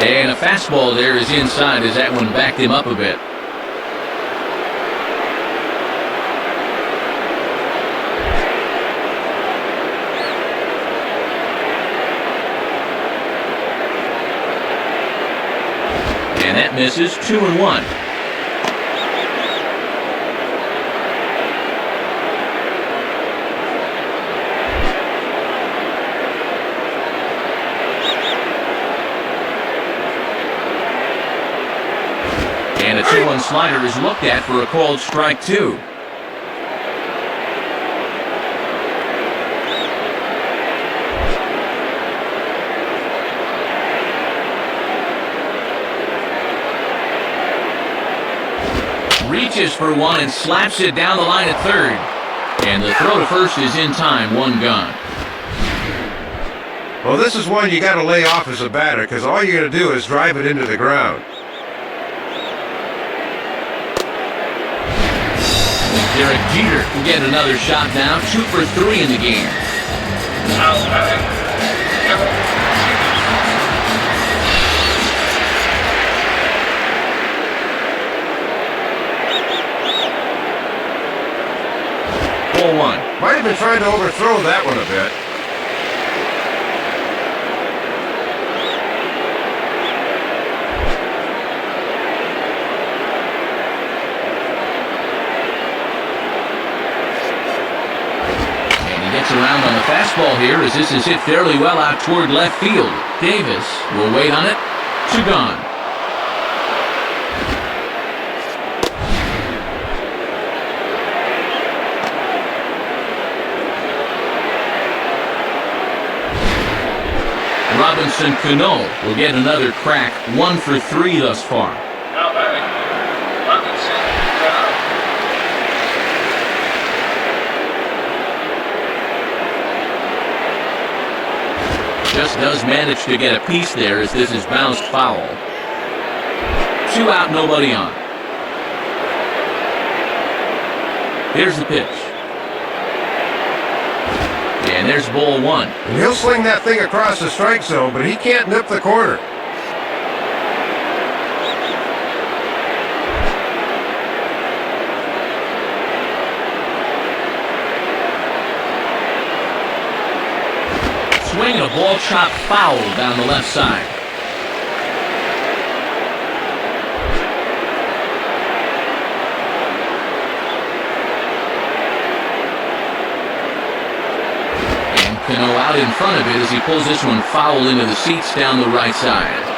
And a fastball there is inside as that one backed him up a bit. And that misses. 2-1. And a 2-1 slider is looked at for a called strike 2. Reaches for one and slaps it down the line at third. And the throw to first is in time, one gone. Well, this is one you got to lay off as a batter because all you're going to do is drive it into the ground. Derek Jeter will get another shot now, 2 for 3 in the game. Now batting, Derek Jeter. 0-1. Might have been trying to overthrow that one a bit. And he gets around on the fastball here as this is hit fairly well out toward left field. Davis will wait on it. 2 gone. Robinson Cano will get another crack, 1 for 3 thus far. Now batting, Robinson Cano. Just does manage to get a piece there as this is bounced foul. 2 out, nobody on. Here's the pitch. And there's ball one. And he'll sling that thing across the strike zone, but he can't nip the corner. Swing and a ball chopped foul down the left side. And Cano out in front of it as he pulls this one foul into the seats down the right side.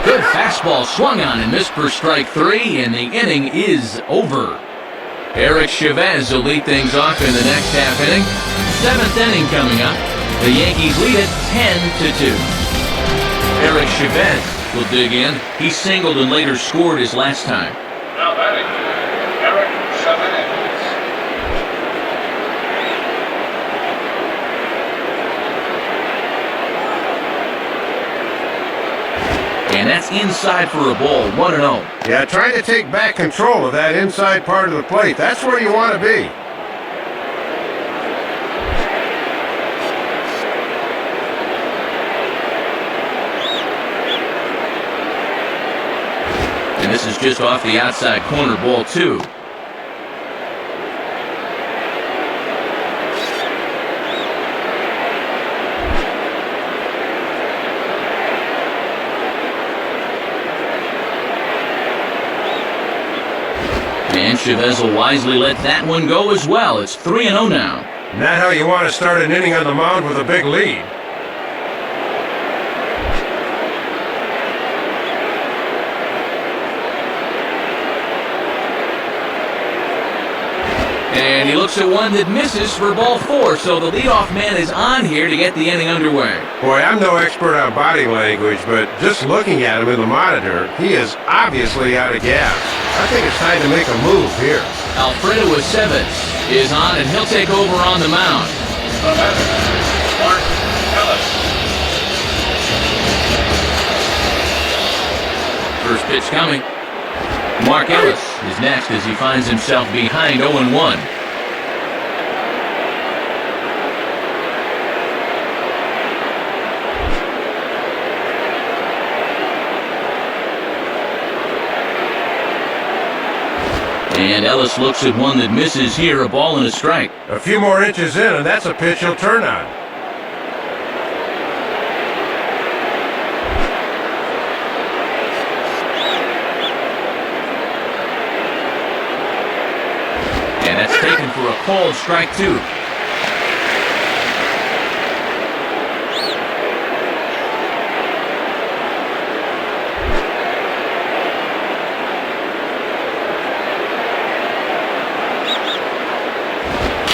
Good fastball swung on and missed for strike three, and the inning is over. Eric Chavez will lead things off in the next half inning. Seventh inning coming up. The Yankees lead it 10-2. Eric Chavez will dig in. He singled and later scored his last time. Now batting, Eric Chavez. And that's inside for a ball, 1-0. Yeah, trying to take back control of that inside part of the plate. That's where you want to be. And this is just off the outside corner, ball two. And Chavez will wisely let that one go as well. It's 3-0 now. Not how you want to start an inning on the mound with a big lead. And he looks at one that misses for ball four, so the leadoff man is on here to get the inning underway. Boy, I'm no expert on body language, but just looking at him in the monitor, he is obviously out of gas. I think it's time to make a move here. Alfredo Aceves is on, and he'll take over on the mound. The batter, Mark Ellis. First pitch coming. Mark Ellis is next as he finds himself behind 0-1. And Ellis looks at one that misses here, a ball and a strike. A few more inches in, and that's a pitch he'll turn on. And that's taken for a called strike two.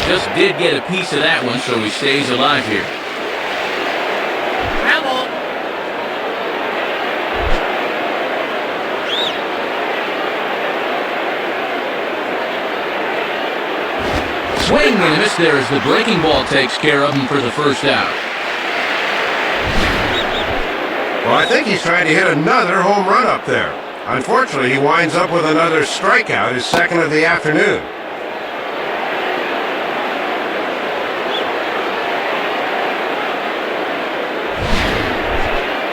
Just did get a piece of that one, so he stays alive here. Swing and a miss there as the breaking ball takes care of him for the first out. Well, I think he's trying to hit another home run up there. Unfortunately, he winds up with another strikeout, his second of the afternoon.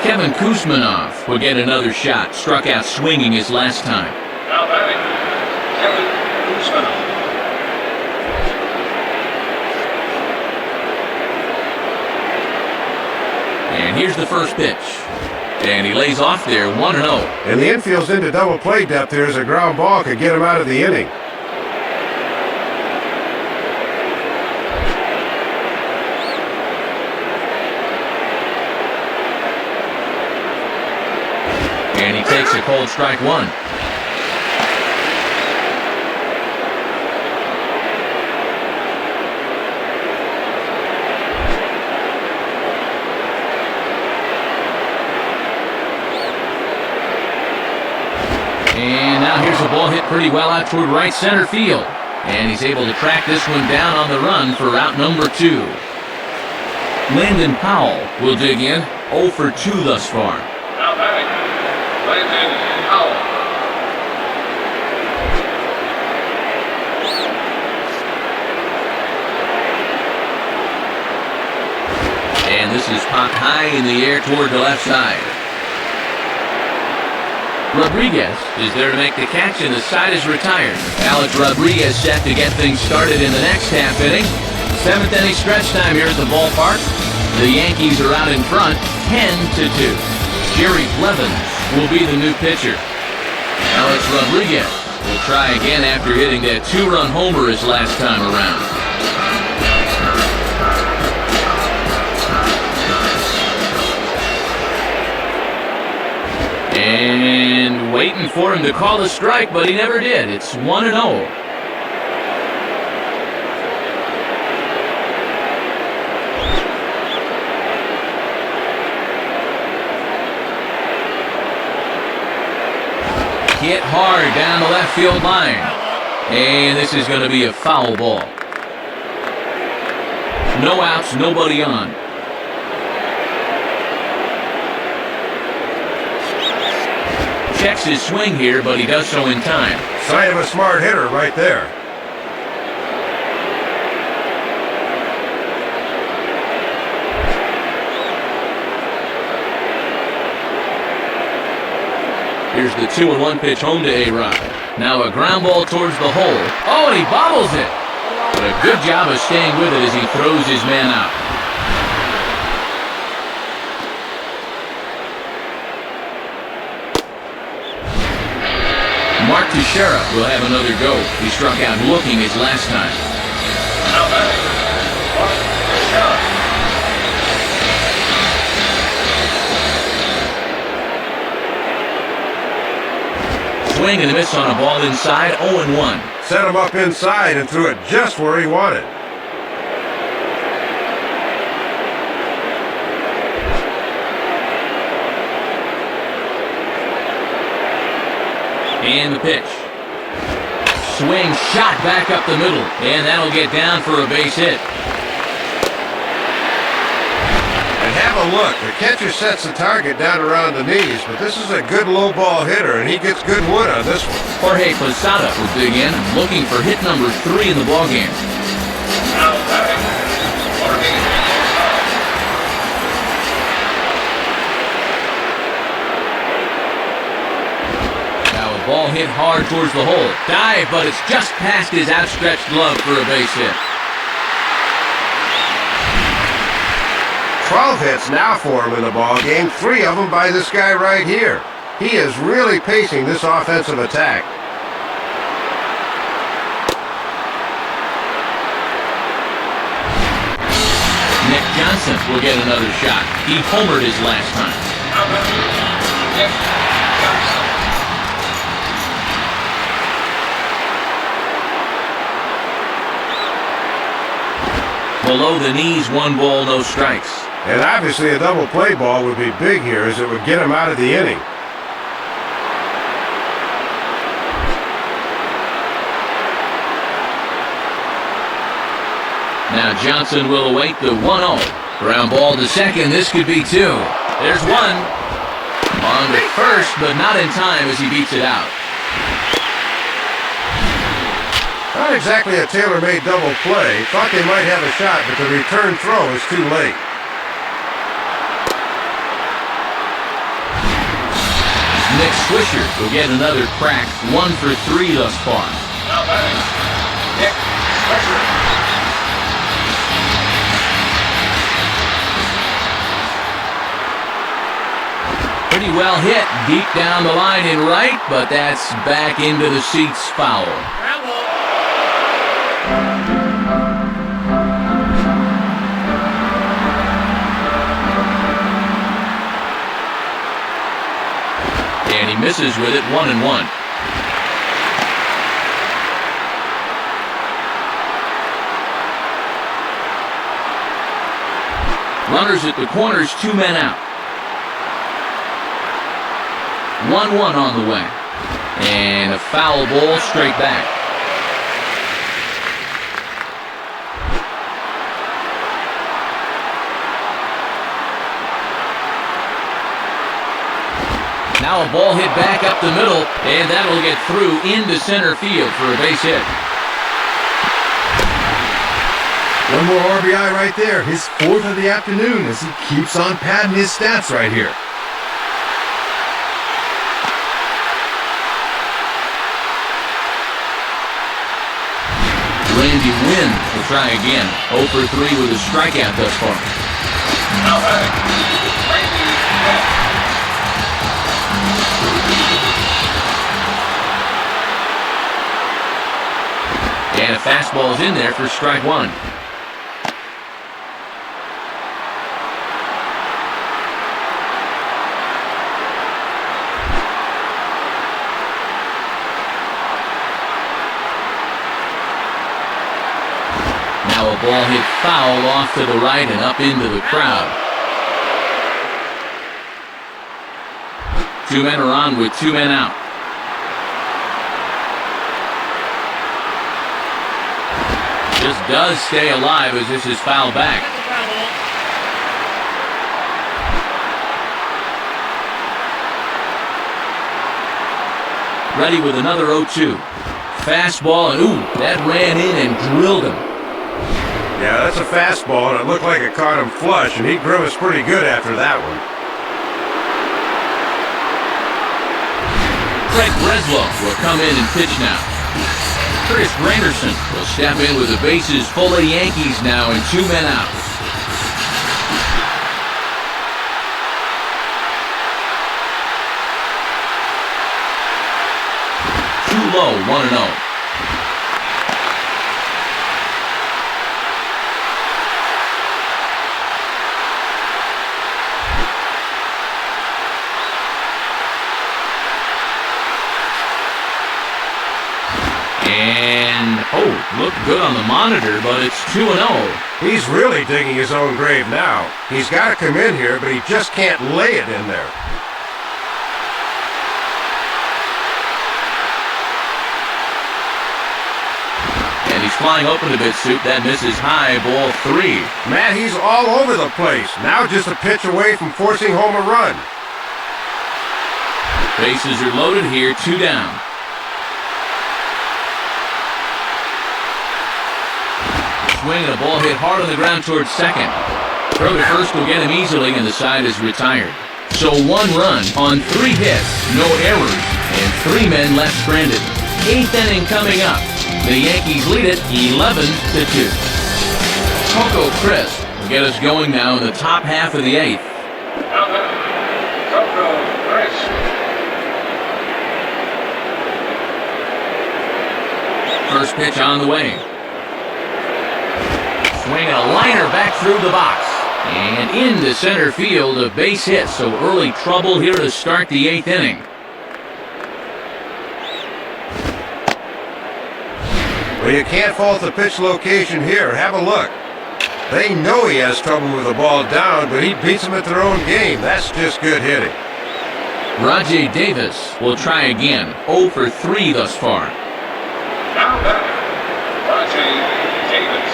Kevin Kuzmanov will get another shot. Struck out swinging his last time. Now batting, Kevin Kuzmanov. And here's the first pitch. And he lays off there, 1-0. And the infield's into double play depth here as a ground ball could get him out of the inning. And he takes a cold strike one. And now here's a ball hit pretty well out toward right center field. And he's able to track this one down on the run for out number 2. Landon Powell will dig in, 0 for 2 thus far. Now Landon Howell. And this is popped high in the air toward the left side. Rodriguez is there to make the catch, and the side is retired. Alex Rodriguez set to get things started in the next half inning. 7th inning stretch time here at the ballpark. The Yankees are out in front, 10-2. Jerry Blevins will be the new pitcher. Alex Rodriguez will try again after hitting that 2-run homer his last time around. And waiting for him to call a strike, but he never did. It's 1-0. Hit hard down the left field line. And this is going to be a foul ball. No outs, nobody on. Checks his swing here, but he does so in time. Sign of a smart hitter right there. Here's the 2-1 pitch home to A-Rod. Now a ground ball towards the hole. Oh, and he bobbles it. But a good job of staying with it as he throws his man out. Mark Teixeira will have another go. He struck out looking his last time. Now batting, Mark Teixeira. Swing and a miss on a ball inside, 0-1. Set him up inside and threw it just where he wanted. And the pitch. Swing, shot back up the middle, and that'll get down for a base hit. And have a look. The catcher sets the target down around the knees, but this is a good low ball hitter, and he gets good wood on this one. Jorge Posada will dig in, looking for hit number 3 in the ballgame. Now batting, Jorge Posada. Ball hit hard towards the hole. Dive, but it's just past his outstretched glove for a base hit. 12 hits now for him in the ball game, 3 of them by this guy right here. He is really pacing this offensive attack. Nick Johnson will get another shot. He homered his last time. Now batting, Nick Johnson. Below the knees, 1 ball, no strikes. And obviously a double play ball would be big here as it would get him out of the inning. Now Johnson will await the 1-0. Ground ball to second. This could be 2. There's 1. On to first, but not in time as he beats it out. Not exactly a tailor-made double play. Thought they might have a shot, but the return throw is too late. Nick Swisher will get another crack. 1 for 3 thus far. Now batting, Nick Swisher. Pretty well hit deep down the line in right, but that's back into the seats foul. And he misses with it, 1-1. Runners at the corners, 2 men out. 1-1 on the way. And a foul ball straight back. Now a ball hit back up the middle, and that'll get through into center field for a base hit. One more RBI right there, his 4th of the afternoon as he keeps on padding his stats right here. Randy Wynn will try again. 0 for 3 with a strikeout thus far. Now batting, Randy Wynn. And a fastball's in there for strike 1. Now a ball hit foul off to the right and up into the crowd. 2 men are on with 2 men out. Just does stay alive as this is fouled back. Ready with another 0-2. Fastball, and ooh, that ran in and drilled him. Yeah, that's a fastball, and it looked like it caught him flush, and he grimaced pretty good after that one. Craig Breslow will come in and pitch now. Chris Granderson will step in with the bases full of Yankees now and 2 men out. Too low, 1-0. And, looked good on the monitor, but it's 2-0. He's really digging his own grave now. He's got to come in here, but he just can't lay it in there. And he's flying open a bit, Soup. That misses high, ball 3. Matt, he's all over the place. Now just a pitch away from forcing home a run. Bases are loaded here, 2 down. Swing and a ball hit hard on the ground towards second. Throw to first will get him easily, and the side is retired. So 1 run on 3 hits, no errors, and 3 men left stranded. 8th inning coming up. The Yankees lead it 11-2. Coco Crisp will get us going now in the top half of the 8th. Now batting, Coco Crisp. First pitch on the way. Swing and a liner back through the box. And into center field, a base hit. So early trouble here to start the 8th inning. Well, you can't fault the pitch location here. Have a look. They know he has trouble with the ball down, but he beats them at their own game. That's just good hitting. Rajay Davis will try again. 0 for 3 thus far. Now batting, Rajay Davis.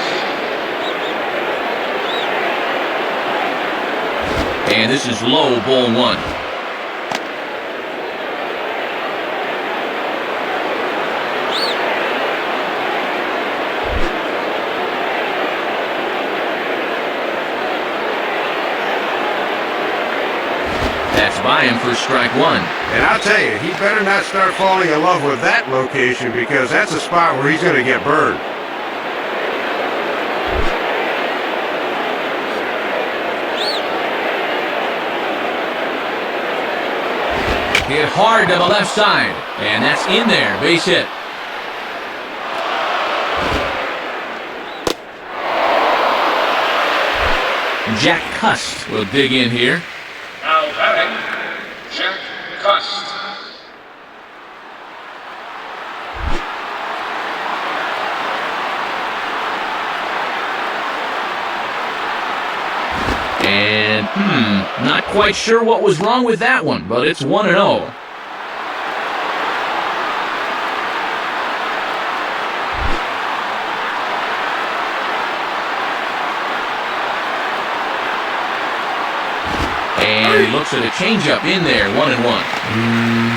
And this is low, ball 1. That's by him for strike 1. And I'll tell you, he better not start falling in love with that location, because that's a spot where he's going to get burned. Hit hard to the left side, and that's in there, base hit. Jack Cust will dig in here. Now batting, Jack Cust. And, not quite sure what was wrong with that one, but it's 1-0. And he looks at a changeup in there, 1-1.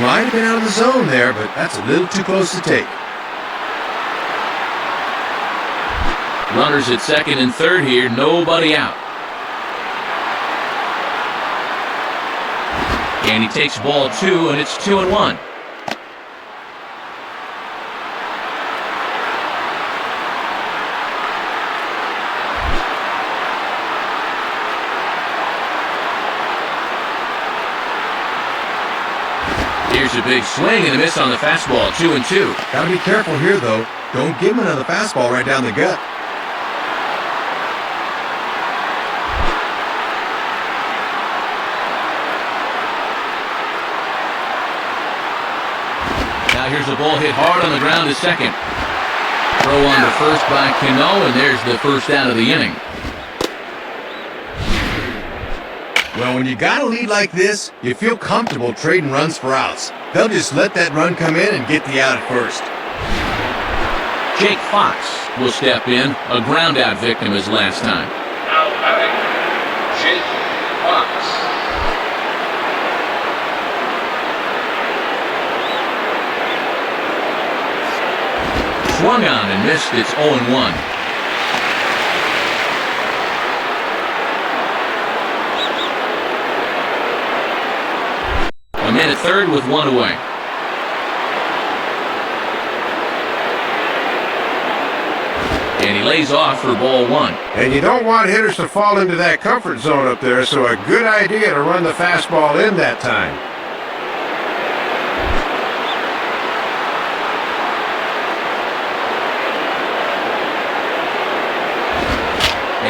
Might have been out of the zone there, but that's a little too close to take. Runners at second and third here, nobody out. And he takes ball 2, and it's 2-1. Here's a big swing and a miss on the fastball, 2-2. Gotta be careful here, though. Don't give him another fastball right down the gut. Now here's a ball hit hard on the ground to second. Throw on to first by Cano, and there's the first out of the inning. Well, when you got a lead like this, you feel comfortable trading runs for outs. They'll just let that run come in and get the out at first. Jake Fox will step in, a ground-out victim his last time. Now batting, Jake Fox. Swung on and missed, it's 0-1. A man at third with one away. And he lays off for ball 1. And you don't want hitters to fall into that comfort zone up there, so a good idea to run the fastball in that time.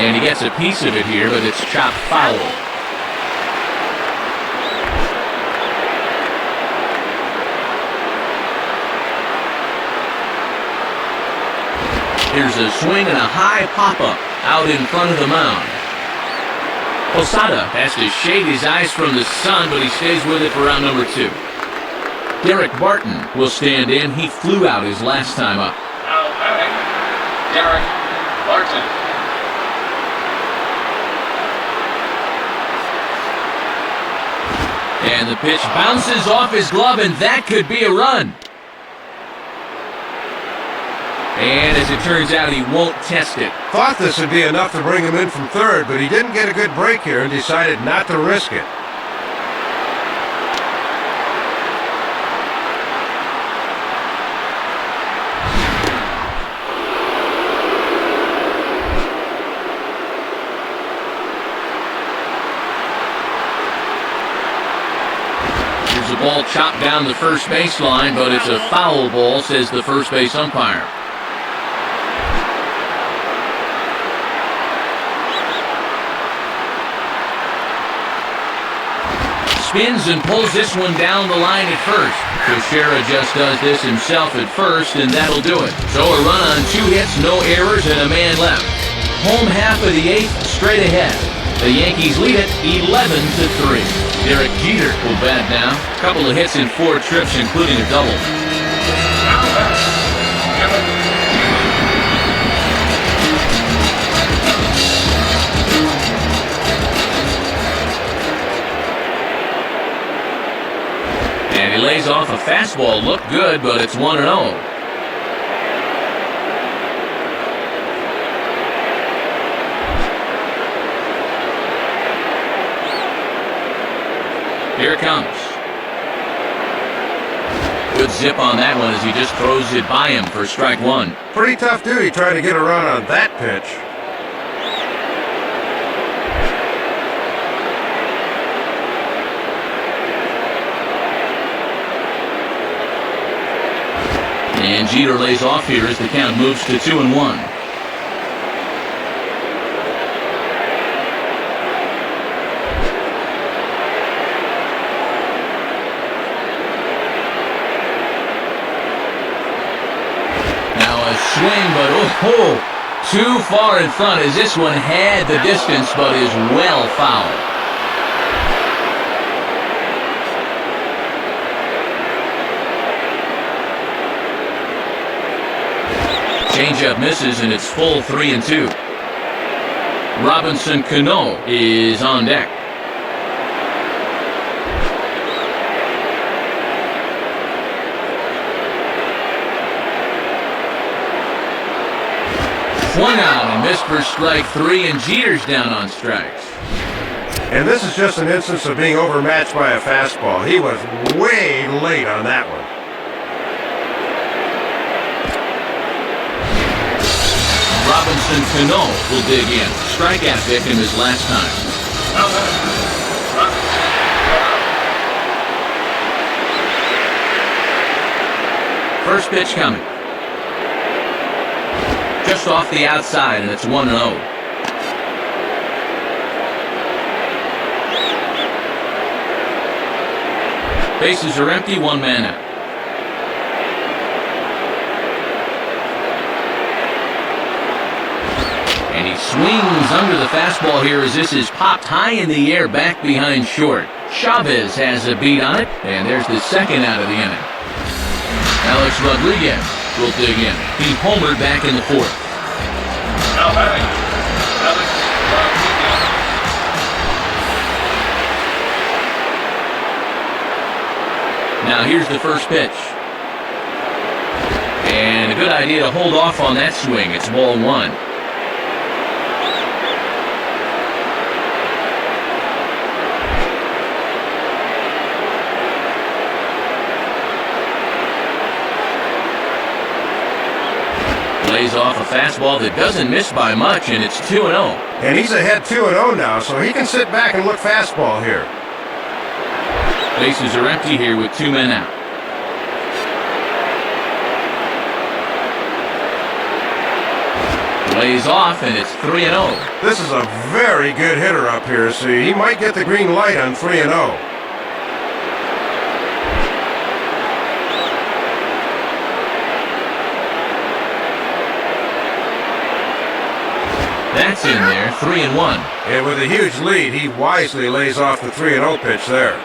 And he gets a piece of it here, but it's chopped foul. Here's a swing and a high pop-up out in front of the mound. Posada has to shade his eyes from the sun, but he stays with it for round number 2. Derek Barton will stand in. He flew out his last time up. Now batting, Derek Barton. And the pitch bounces off his glove, and that could be a run. And as it turns out, he won't test it. Thought this would be enough to bring him in from third, but he didn't get a good break here and decided not to risk it. There's a ball chopped down the first baseline, but it's a foul ball, says the first base umpire. Spins and pulls this one down the line at first. Teixeira just does this himself at first, and that'll do it. So a run on 2 hits, no errors, and a man left. Home half of the 8th, straight ahead. The Yankees lead it 11-3. Derek Jeter will bat now. A couple of hits in 4 trips, including a double. Now batting, Derek Jeter. And he lays off a fastball. Looked good, but it's 1-0. Here it comes. Good zip on that one as he just throws it by him for strike 1. Pretty tough duty trying to get a run on that pitch. And Jeter lays off here as the count moves to 2-1. Now a swing, but too far in front as this one had the distance but is well fouled. Changeup misses, and it's full 3-2. Robinson Cano is on deck. Swung on and missed for strike 3, and Jeter's down on strikes. And this is just an instance of being overmatched by a fastball. He was way late on that one. Robinson Cano will dig in. Strikeout victim his last time. First pitch coming. Just off the outside, and it's 1-0. Bases are empty, one man out. And he swings under the fastball here as this is popped high in the air back behind short. Chavez has a beat on it, and there's the second out of the inning. Alex Rodriguez will dig in. He homered back in the fourth. Now batting, Alex Rodriguez. Now here's the first pitch. And a good idea to hold off on that swing. It's ball one. Lays off a fastball that doesn't miss by much, and it's 2-0. And he's ahead 2-0 now, so he can sit back and look fastball here. Bases are empty here with two men out. Lays off, and it's 3-0. This is a very good hitter up here, so he might get the green light on 3-0. That's in there, 3-1. And with a huge lead, he wisely lays off the 3-0 pitch there.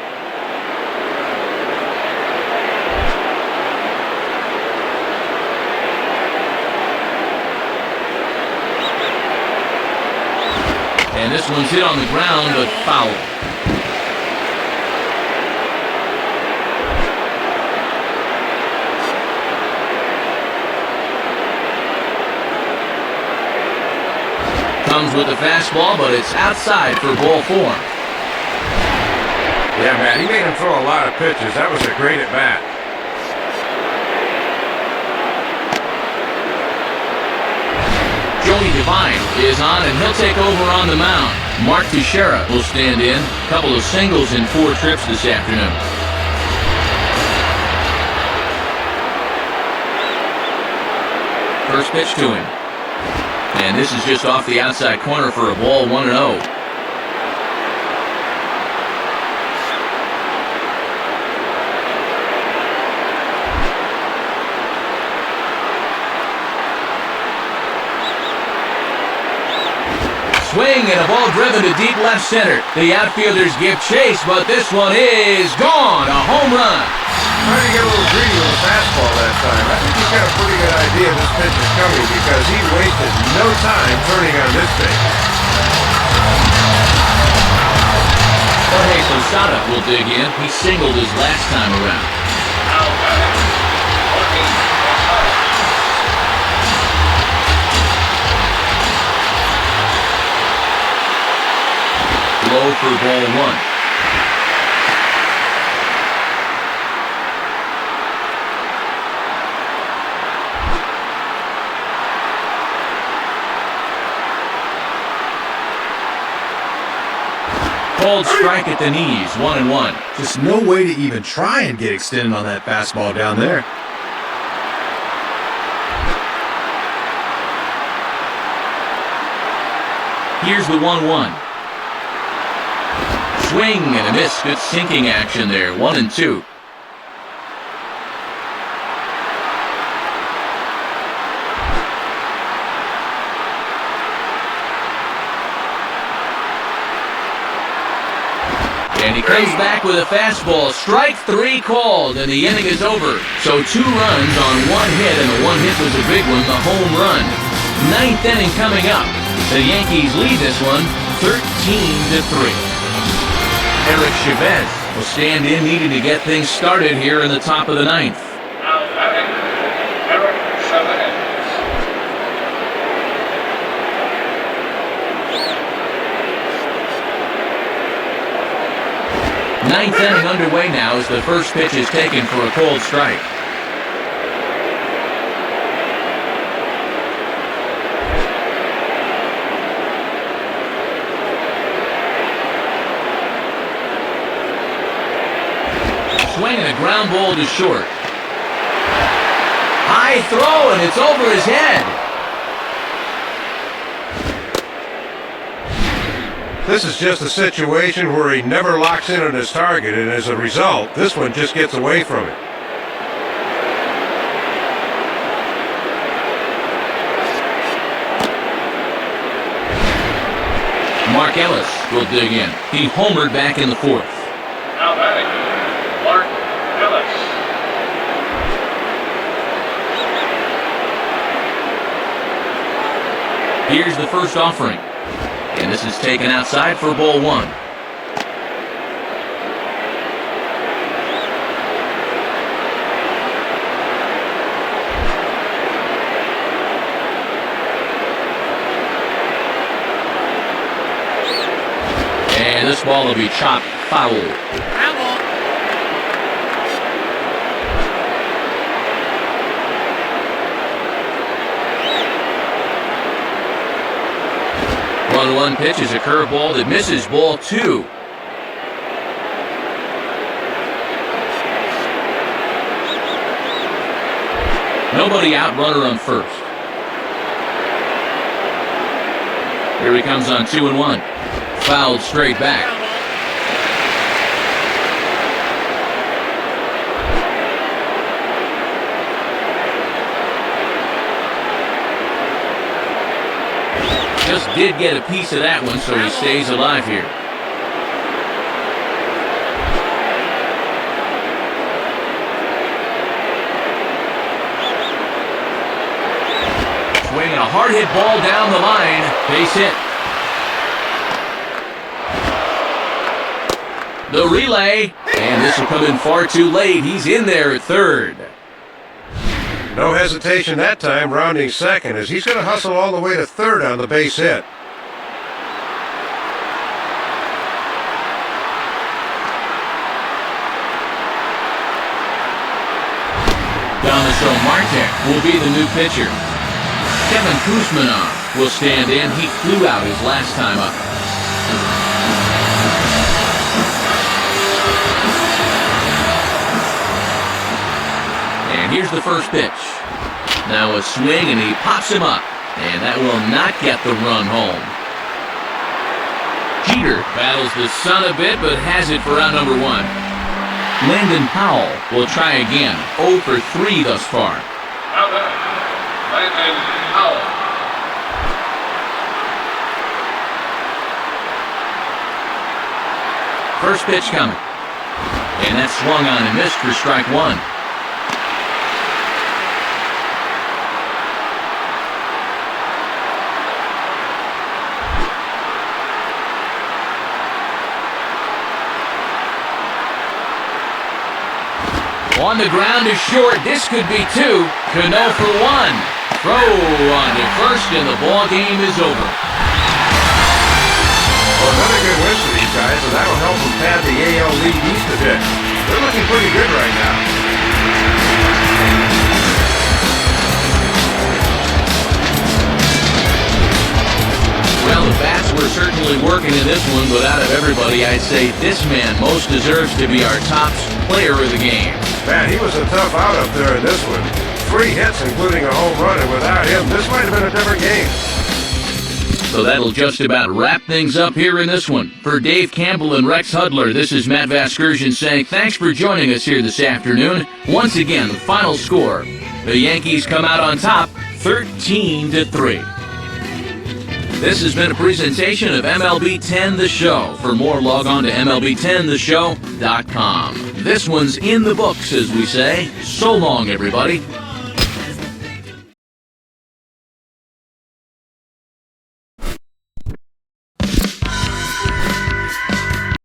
And this one's hit on the ground, but foul. Comes with a fastball, but it's outside for ball four. Yeah, man, he made him throw a lot of pitches. That was a great at-bat. Joey Devine is on, and he'll take over on the mound. Mark Teixeira will stand in. A couple of singles in 4 trips this afternoon. First pitch to him. And this is just off the outside corner for a ball, 1-0. Swing and a ball driven to deep left center. The outfielders give chase, but this one is gone. A home run. Trying to get a little greedy with the fastball that time. I think he's got a pretty good idea this pitch is coming because he wasted no time turning on this thing. Jorge Posada will dig in. He singled his last time around. Now batting, Jorge Posada. Low for ball one. Called strike at the knees, 1-1. Just no way to even try and get extended on that fastball down there. Here's the 1-1. Swing and a miss. Good sinking action there, 1-2. And he comes back with a fastball. Strike 3 called, and the inning is over. So 2 runs on 1 hit, and the 1 hit was a big one, the home run. 9th inning coming up. The Yankees lead this one 13-3. Eric Chavez will stand in, needing to get things started here in the top of the 9th. Now batting, Eric Chavez. Ninth inning underway now as the first pitch is taken for a cold strike. Swinging a ground ball to short. High throw, and it's over his head. This is just a situation where he never locks in on his target, and as a result, this one just gets away from him. Mark Ellis will dig in. He homered back in the fourth. Now batting, Mark Ellis. Here's the first offering. And this is taken outside for ball one. And this ball will be chopped foul. Foul. 1-1 pitch is a curveball that misses ball two. Nobody out, runner on first. Here he comes on 2-1. Fouled straight back. Just did get a piece of that one, so he stays alive here. Swinging a hard hit ball down the line. Base hit. The relay, and this will come in far too late. He's in there at third. No hesitation that time, rounding second, as he's going to hustle all the way to third on the base hit. Damaso Marte will be the new pitcher. Kevin Kuzmanov will stand in. He flew out his last time up. And here's the first pitch. Now a swing, and he pops him up. And that will not get the run home. Jeter battles the sun a bit, but has it for out number one. Landon Powell will try again. 0 for 3 thus far. Now batting, Landon Powell. First pitch coming. And that's swung on and missed for strike one. On the ground is short. This could be two. Cano for one. Throw on to first, and the ball game is over. Well, another good win for these guys, and that'll help them pad the AL lead East a bit. They're looking pretty good right now. Well, the bats were certainly working in this one, but out of everybody, I'd say this man most deserves to be our top player of the game. Man, he was a tough out up there in this one. 3 hits, including a home run, and without him, this might have been a different game. So that'll just about wrap things up here in this one. For Dave Campbell and Rex Hudler, this is Matt Vasgersian saying thanks for joining us here this afternoon. Once again, the final score. The Yankees come out on top, 13-3. This has been a presentation of MLB 10 The Show. For more, log on to MLB10theshow.com. This one's in the books, as we say. So long, everybody.